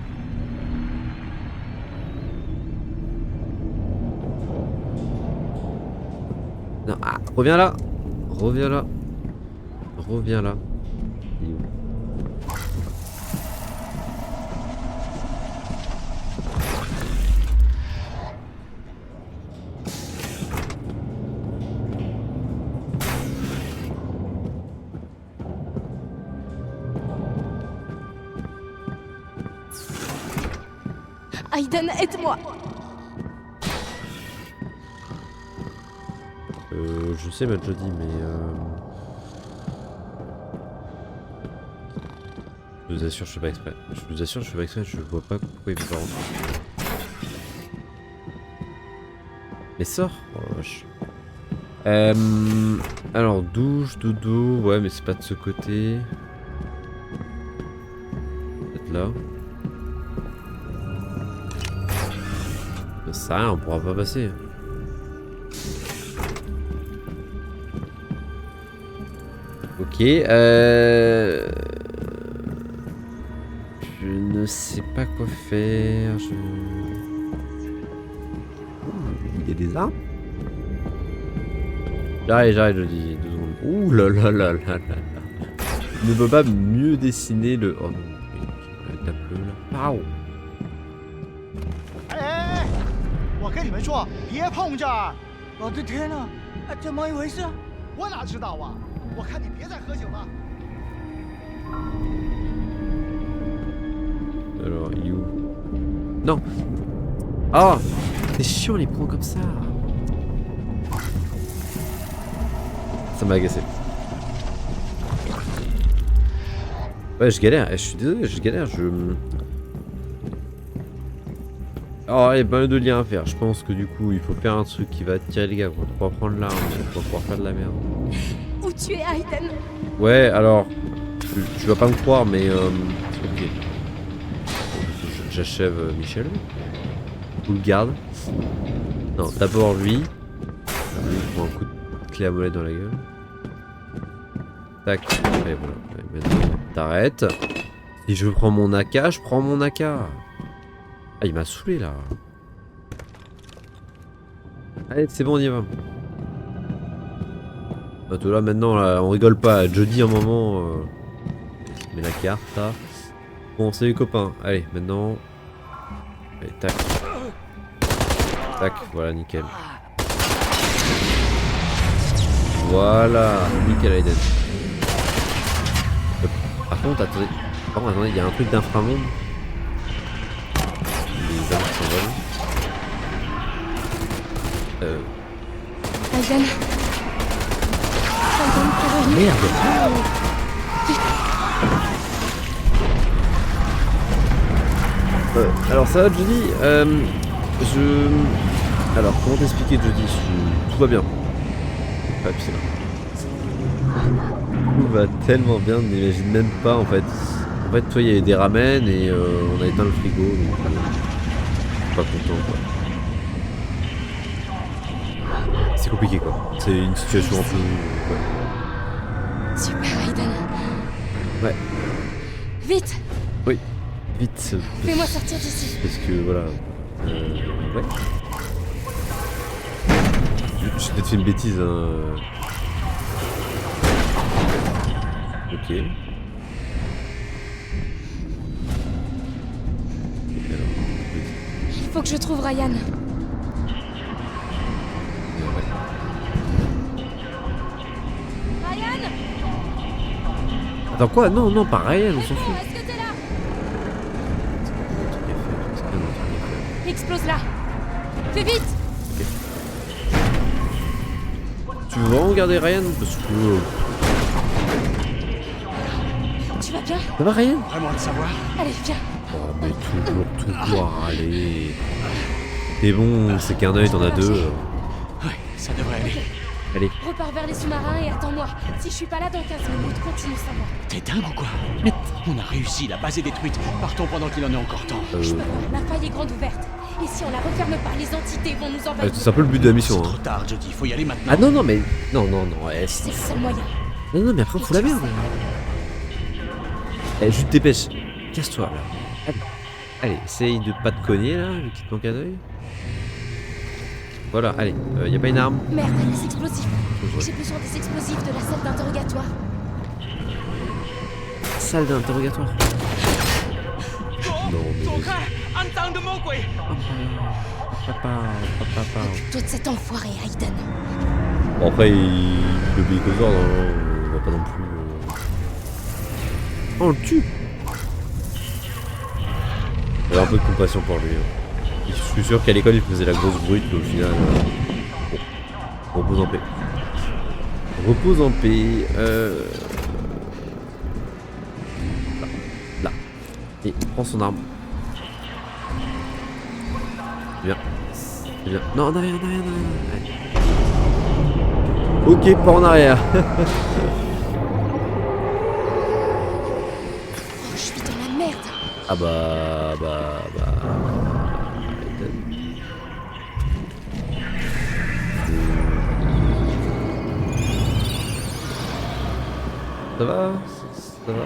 Non, ah, reviens là. Reviens là. Reviens là. Il est où? Aiden, aide-moi. Je sais, m'a déjà dit, mais je vous assure, je fais pas exprès. Je vous assure, je fais pas exprès. Je vois pas pourquoi il veut pas rentrer. Mais sors. Oh la vache. Alors douche, dodo, ouais, mais c'est pas de ce côté. Peut-être là. Ça rien, on pourra pas passer. Ok, je ne sais pas quoi faire. Il y a des armes. J'arrête, je dis 2 secondes. Ouh là là là là là là. Je ne peux pas mieux dessiner le. Oh non, tape-le là. Pao. 我跟你们说，别碰这儿！我的天哪，怎么一回事？我哪知道啊！我看你别再喝酒了。 Alors, il est où? Non! Ah! C'est chiant les points comme ça! Ça m'a agacé. Ouais, je galère, je suis désolé, je galère, Oh, il y a pas mal de liens à faire. Je pense que du coup, il faut faire un truc qui va attirer les gars. On va pouvoir prendre l'arme, on va pouvoir faire de la merde. Où tu es, Aiden? Ouais, alors, tu vas pas me croire, mais ok. J'achève Michel. Ou le garde. Non, d'abord lui. Lui, il prend un coup de clé à molette dans la gueule. Tac. Et voilà. Maintenant, t'arrêtes. Si je prends mon AK, je prends mon AK. Ah, il m'a saoulé là. Allez, c'est bon, on y va. Attends, là maintenant, là, on rigole pas. Jeudi, un moment. Mais la carte, là. Bon, c'est les copains. Allez, maintenant. Allez, tac. Tac, voilà, nickel. Voilà, nickel, Aiden. Par contre, attendez. Il y a un truc d'inframonde. Les armes qui s'envolent. Aiden. Aiden, t'es revenu. Merde. Alors ça va, Jody. Alors, comment t'expliquer, Jody? Tout va bien. Ah, puis c'est là. Tout va tellement bien, on n'imagine même pas en fait. En fait, toi, il y avait des ramen et on a éteint le frigo. Donc, pas content quoi. C'est compliqué quoi. C'est une situation un peu. Ouais. Super, Aiden. Ouais. Vite. Oui. Vite. Fais-moi sortir d'ici. Parce que voilà. Ouais. J'ai peut-être fait une bêtise. Hein. Ok. Il faut que je trouve Ryan. Ryan! Attends quoi? Non, non, pas Ryan, on s'en fout. Est-ce que t'es là? Explose là. Fais vite. Okay. Tu veux vraiment regarder Ryan? Parce que... Tu vas bien? Ça va Ryan? Vraiment de savoir. Allez, viens. Oh mais toujours, allez. T'es bon, c'est qu'un œil, t'en as deux. Ouais, ça devrait aller. Allez. Repars vers les sous-marins et attends-moi. Si je suis pas là dans 15 minutes, continue sans moi. T'es dingue ou quoi? On a réussi, la base est détruite. Partons pendant qu'il en est encore temps. Je peux voir, la faille est grande ouverte. Et si on la referme pas, les entités vont nous envahir. C'est un peu le but de la mission. C'est Hein. trop tard, Jody, faut y aller maintenant. Ah non, non, mais. Non, ouais, C'est le seul moyen. Non, mais après, on fout la merde. Eh, juste dépêche. Casse-toi, là. Allez, essaye de pas te cogner, là, vu qu'il te manque un œil. Voilà, allez, y a pas une arme? Merde, les explosifs. J'ai besoin des explosifs de la salle d'interrogatoire. Salle d'interrogatoire. Non, mais... Papa. Tout cet enfoiré, Aiden. Bon, après, il obéit qu'aux ordres, hein. On va pas non plus... Oh, on le tue. J'ai un peu de compassion pour lui. Hein. Je suis sûr qu'à l'école, il faisait la grosse brute, mais au final... Bon, repose en paix. Repose en paix. Là. Et il prend son arme. Bien. C'est bien. Non, en arrière. Allez. Ok, pas en arrière. Oh, je suis dans la merde. Ah bah. Ça va? Ça va?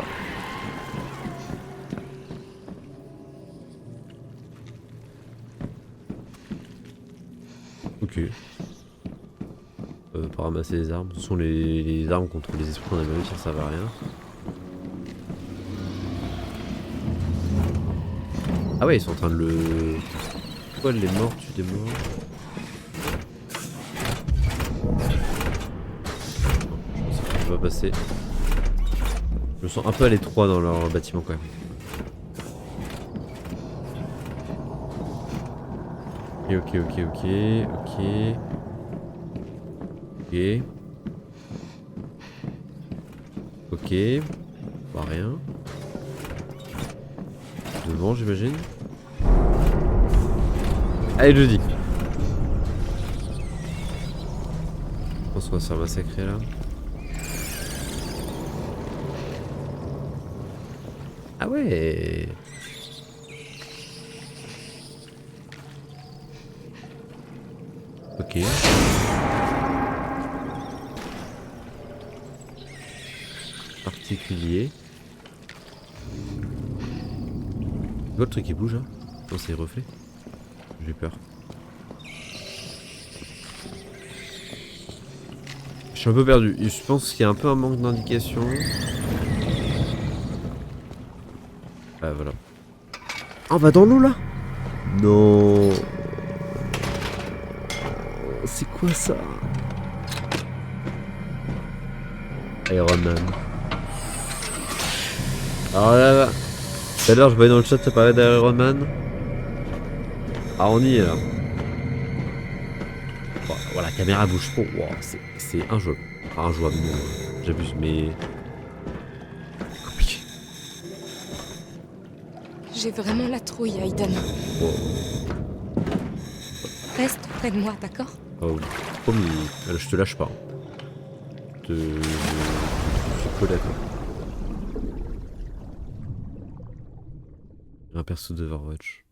Ok. Pas ramasser les armes. Ce sont les armes contre les esprits qu'on avait réussi, ça va à rien. Ah ouais, ils sont en train de le... Pourquoi elle est morte, tu t'es mort? Je pense que je vais passer. Je me sens un peu à l'étroit dans leur bâtiment quand même. Ok. Ok. Pas rien. Devant, j'imagine. Allez, je dis. Je pense qu'on va se faire massacrer là. Ah ouais. Ok. Particulier. Tu vois le truc qui bouge là? Non, c'est les reflets. J'ai peur. Je suis un peu perdu. Je pense qu'il y a un peu un manque d'indication. Ah voilà. Ah, on va dans l'eau là? Non. C'est quoi ça? Iron Man. Alors là, tout à l'heure je voyais dans le chat ça parlait d'Iron Man. Ah on y est là. Bon, voilà, la caméra bouge trop. Wow, c'est injouable. Enfin injouable, non, j'abuse, mais... compliqué. J'ai vraiment la trouille, Aiden. Wow. Reste près de moi, d'accord? Oh, promis, je te lâche pas. Je suis collé à toi. Un perso d'Overwatch.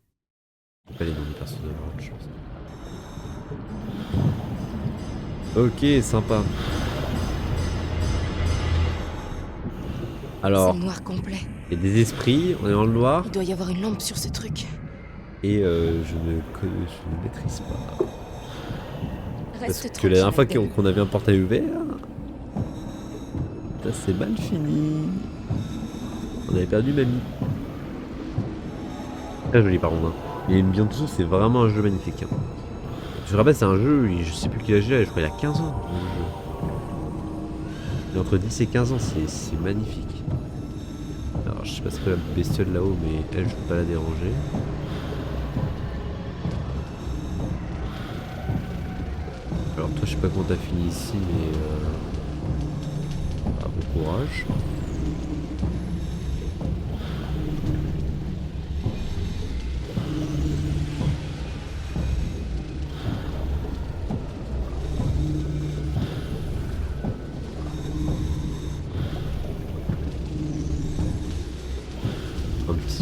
Pas les noms des persos d'Overwatch. Ok, sympa. Alors, c'est noir complet. Il y a des esprits, on est dans le noir. Il doit y avoir une lampe sur ce truc. Et je ne maîtrise pas. Reste Parce que la dernière fois qu'on avait un portail ouvert, ça c'est mal fini. On avait perdu mamie. Très joli par contre. Et bien tout, c'est vraiment un jeu magnifique. Hein. Je me rappelle, c'est un jeu, je sais plus quel âge il a, je crois qu'il a 15 ans. Il est entre 10 et 15 ans, c'est magnifique. Alors je sais pas ce que la bestiole là-haut, mais elle, je peux pas la déranger. Alors toi, je sais pas comment t'as fini ici, mais bon courage.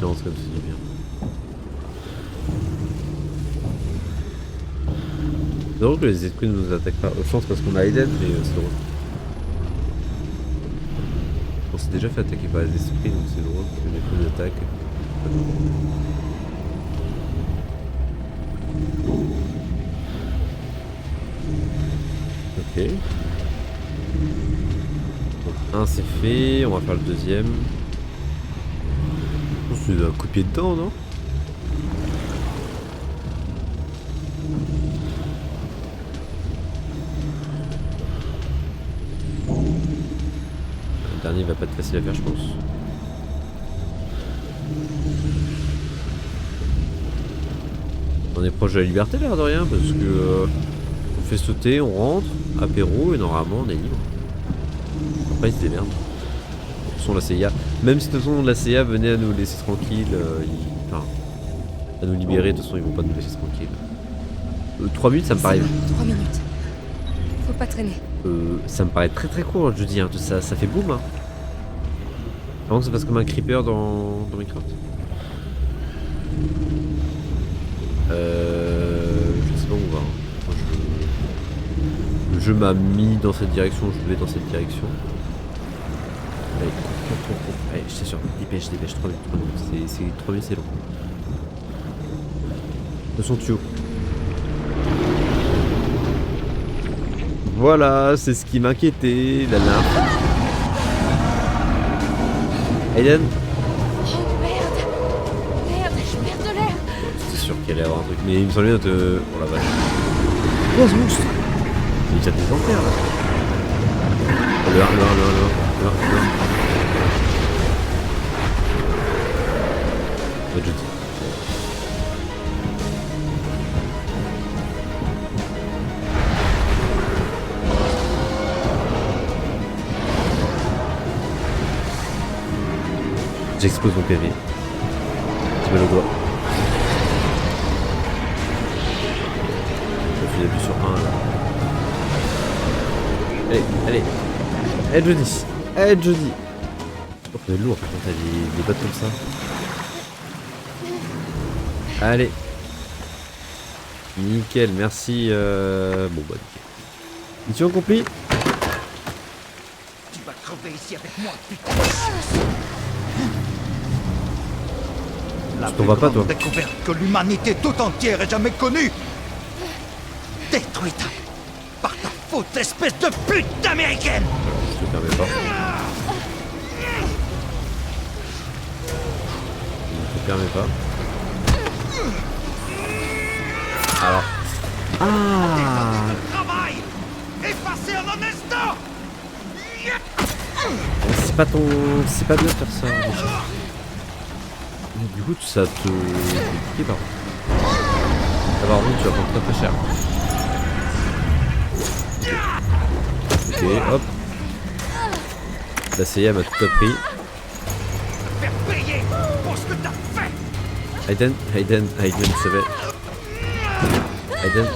silence comme c'est bien. C'est drôle que les esprits ne nous attaquent pas. Je pense parce qu'on a Aiden, mais c'est drôle. On s'est déjà fait attaquer par les esprits, donc c'est drôle que les esprits nous attaquent. Ok. Donc un c'est fait, on va faire le deuxième. Je pense que c'est un coup de pied dedans, non? Le dernier va pas être facile à faire, je pense. On est proche de la liberté, l'air de rien, parce que on fait sauter, on rentre, apéro, et normalement on est libre. Après, ils se démerdent. De toute façon, la CIA, même si de toute façon la CIA venait à nous laisser tranquilles, enfin, à nous libérer, de toute façon, ils vont pas nous laisser tranquilles. 3 minutes, ça me paraît. 3 minutes. Faut pas traîner. Ça me paraît très court, je dis, hein. Ça fait boum. Hein. Avant que ça fasse comme un creeper dans Minecraft. Je sais pas où on va. Hein. Le jeu m'a mis dans cette direction, je vais dans cette direction. Allez, cours. Allez, je t'assure, dépêche, 3 minutes. C'est 3 minutes, c'est long. De son tuyau. Voilà, c'est ce qui m'inquiétait, la lampe. Aiden. Oh merde, je perds de l'air. C'était sûr qu'il allait y avoir un truc, mais il me semblait notre... Oh la vache. Oh ce monstre. Il y a des enfers là. Le 1. Va te jeter. J'explose mon PV. Tu mets le doigt. Je suis appuyé sur 1 là. Allez. Aide Jody. Oh, c'est lourd quand t'as des bottes comme ça. Allez. Nickel, merci. Bon bah nickel. Mission accomplie. Tu vas crever ici avec moi, putain. La t'en vas pas, toi. découverte que l'humanité tout entière ait jamais connue. Détruite par ta faute, espèce de pute américaine. Je te permets pas. Je te permets pas. Alors. Ah. Travail effacé en un instant. C'est pas bien de faire ça. Mais du coup, ça te... compliqué par contre. Par contre, tu vas prendre très cher. Ok, hop. La CIA m'a tout appris. Faire payer pour ce que t'as fait. Aiden, ça va. Aiden.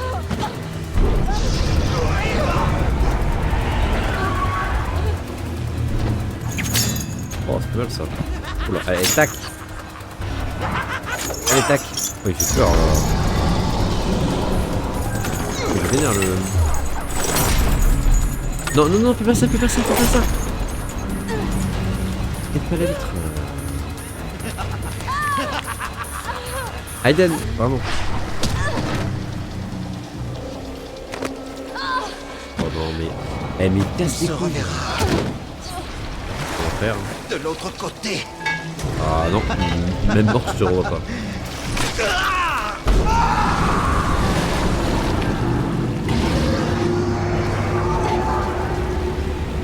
Oh, c'est pas mal ça. Oula, allez, tac. Allez, tac. Oh, il fait peur là. Il va venir le... Non, fais pas ça. Fais pas la vitre. Aiden, pardon. Oh non, mais... Eh, mais casse les couilles. On va faire. De l'autre côté. Ah non, même mort, tu te revois pas.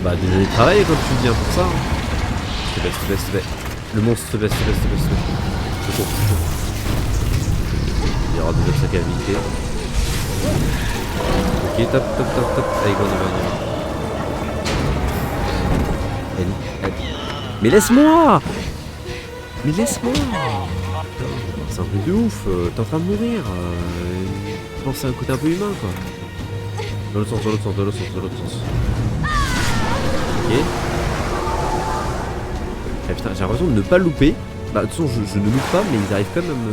Bah des années de travail comme tu dis hein, pour ça. Hein. S'il te plaît. Le monstre, s'il te plaît. Je cours. Il y aura des obstacles à éviter. Ok, top. Allez, go, on y va. Allez. Mais laisse-moi. C'est un truc de ouf. T'es en train de mourir. Pense à un côté un peu humain quoi. Dans l'autre sens. Ok. Ah, putain, j'ai l'impression de ne pas louper. Bah de toute façon je ne loot pas mais ils arrivent quand même à me...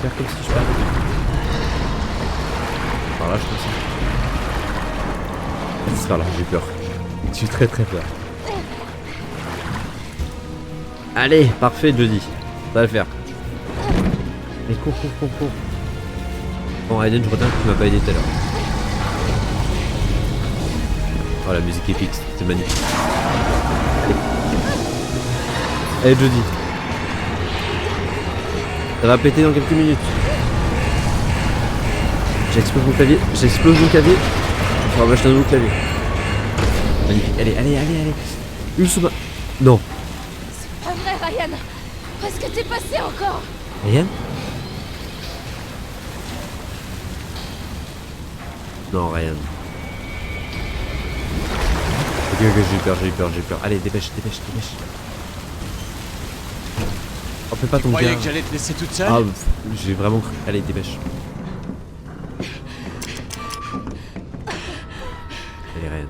faire comme si je parlais. Par là je pense. C'est par là, j'ai peur. J'ai très peur. Allez, parfait Jody. Ça va le faire. Mais cours. Bon Aiden, je retiens que tu m'as pas aidé tout à l'heure. Oh la musique épique, c'est magnifique. Allez Jody. Ça va péter dans quelques minutes. J'explose mon clavier. On va m'acheter un nouveau clavier. Magnifique. Allez. Ulsuma. Non. C'est pas vrai, Ryan. Où est-ce que t'es passé encore? Ryan? Non, Ryan. Ok, j'ai peur. Allez, dépêche. Oh, fais pas Tu ton croyais gars. que j'allais te laisser toute seule? Ah, j'ai vraiment cru. Allez, dépêche. Allez, Ryan.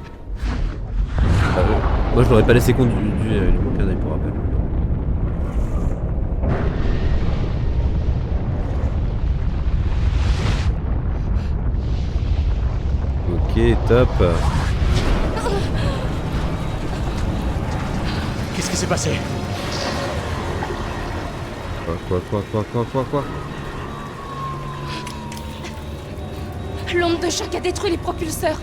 Moi, je l'aurais pas laissé conduire. Il manque un œil pour rappel. Ok, top. Qu'est-ce qui s'est passé? Quoi? L'onde de choc a détruit les propulseurs.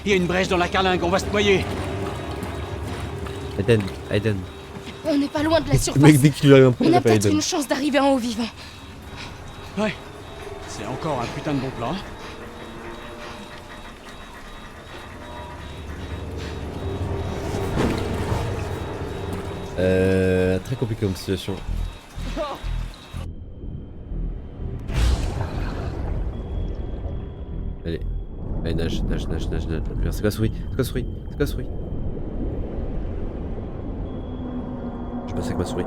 Il y a une brèche dans la carlingue, on va se noyer. Aiden. On n'est pas loin de la surface. Le mec, dès qu'il lui arrive un peu, On il a appelle peut-être Aiden. une chance d'arriver en haut vivant. Ouais. C'est encore un putain de bon plan. Très compliqué comme situation. Allez, nage. C'est quoi souris? Je passe avec ma souris.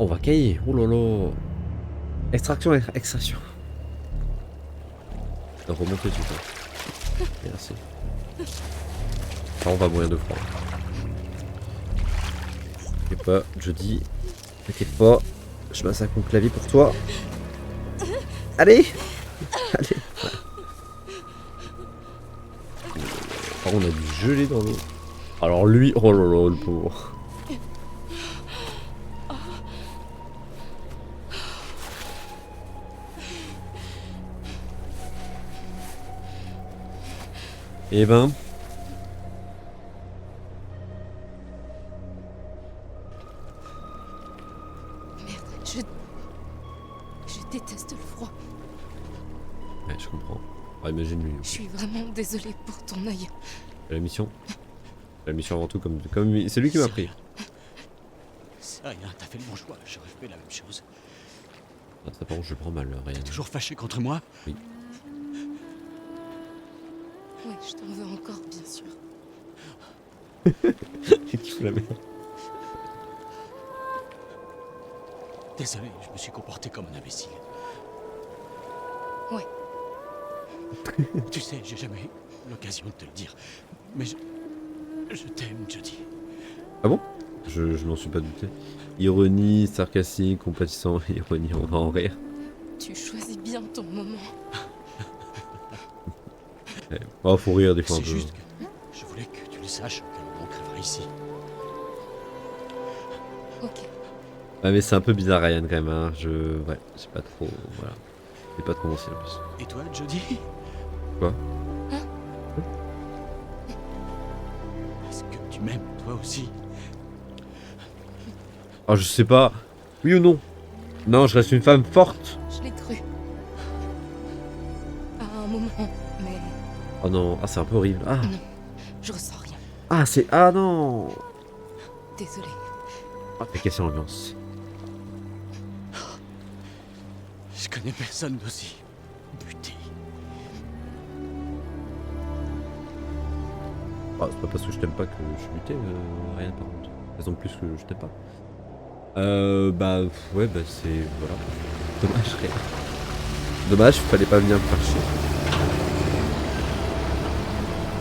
On va cailler. Oh lolo. Extraction. Remonter tout ça. Merci. On va mourir de froid. T'inquiète pas, Jody. T'inquiète pas. Je massacre mon clavier pour toi. Allez. Oh, on a du gelé dans l'eau. Alors lui, oh là là, le pauvre. Eh ben... Je déteste le froid. Ouais, je comprends. Ah, imagine lui. Je suis vraiment désolée pour ton œil. La mission avant tout, comme c'est lui qui m'a pris. C'est rien, t'as fait le bon choix, j'aurais fait la même chose. Ah, ça par contre, je prends mal, Ryan. Toujours fâché contre moi? Oui. Ouais, je t'en veux encore, bien sûr. Il te fout la merde. Désolé, je me suis comporté comme un imbécile. Ouais. Tu sais, j'ai jamais eu l'occasion de te le dire, mais je t'aime, Jody. Ah bon? Je m'en suis pas douté. Ironie, sarcastique, compatissant, ironie, on va en rire. Tu choisis bien ton moment. Oh, faut rire des fois un C'est peu. juste que je voulais que tu le saches au cas où on crèvera ici. Ok. Ouais, mais c'est un peu bizarre, Ryan, quand même. Hein. Ouais, c'est pas trop. Voilà. C'est pas trop mon style en plus. Et toi, Jody? Quoi? Est-ce que tu m'aimes, toi aussi? Oh, je sais pas. Oui ou non? Non, je reste une femme forte. Je l'ai cru. À un moment, mais Oh non, ah, c'est un peu horrible. Ah, non, je ressens rien. ah c'est. Ah non! Désolée. Ah, t'as cassé l'ambiance. Je connais personne d'aussi buté. Ah, c'est pas parce que je t'aime pas que je suis buté, Ryan, par contre. Raison de plus que je t'aime pas. Ouais, bah c'est. Voilà. Dommage, Ryan. Dommage, fallait pas venir me faire chier.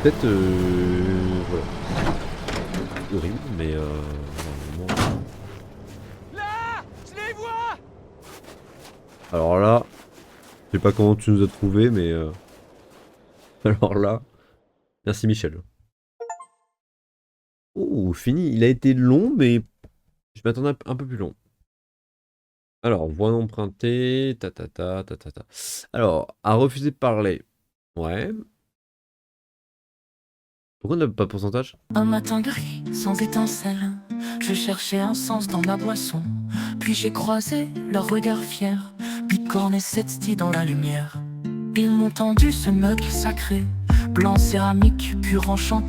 Peut-être voilà. Horrible, mais normalement... Là, je les vois. Alors là, je sais pas comment tu nous as trouvé, mais alors là, merci Michel. Oh, fini. Il a été long, mais je m'attendais un peu plus long. Alors, voix non empruntée, ta. Alors, à refuser de parler. Ouais. Pourquoi on n'a pas de pourcentage? Un matin gris, sans étincelle, je cherchais un sens dans ma boisson. Puis j'ai croisé leur regard fier, bicorne et Setsti dans la lumière. Ils m'ont tendu ce mug sacré, blanc céramique, pur enchanté.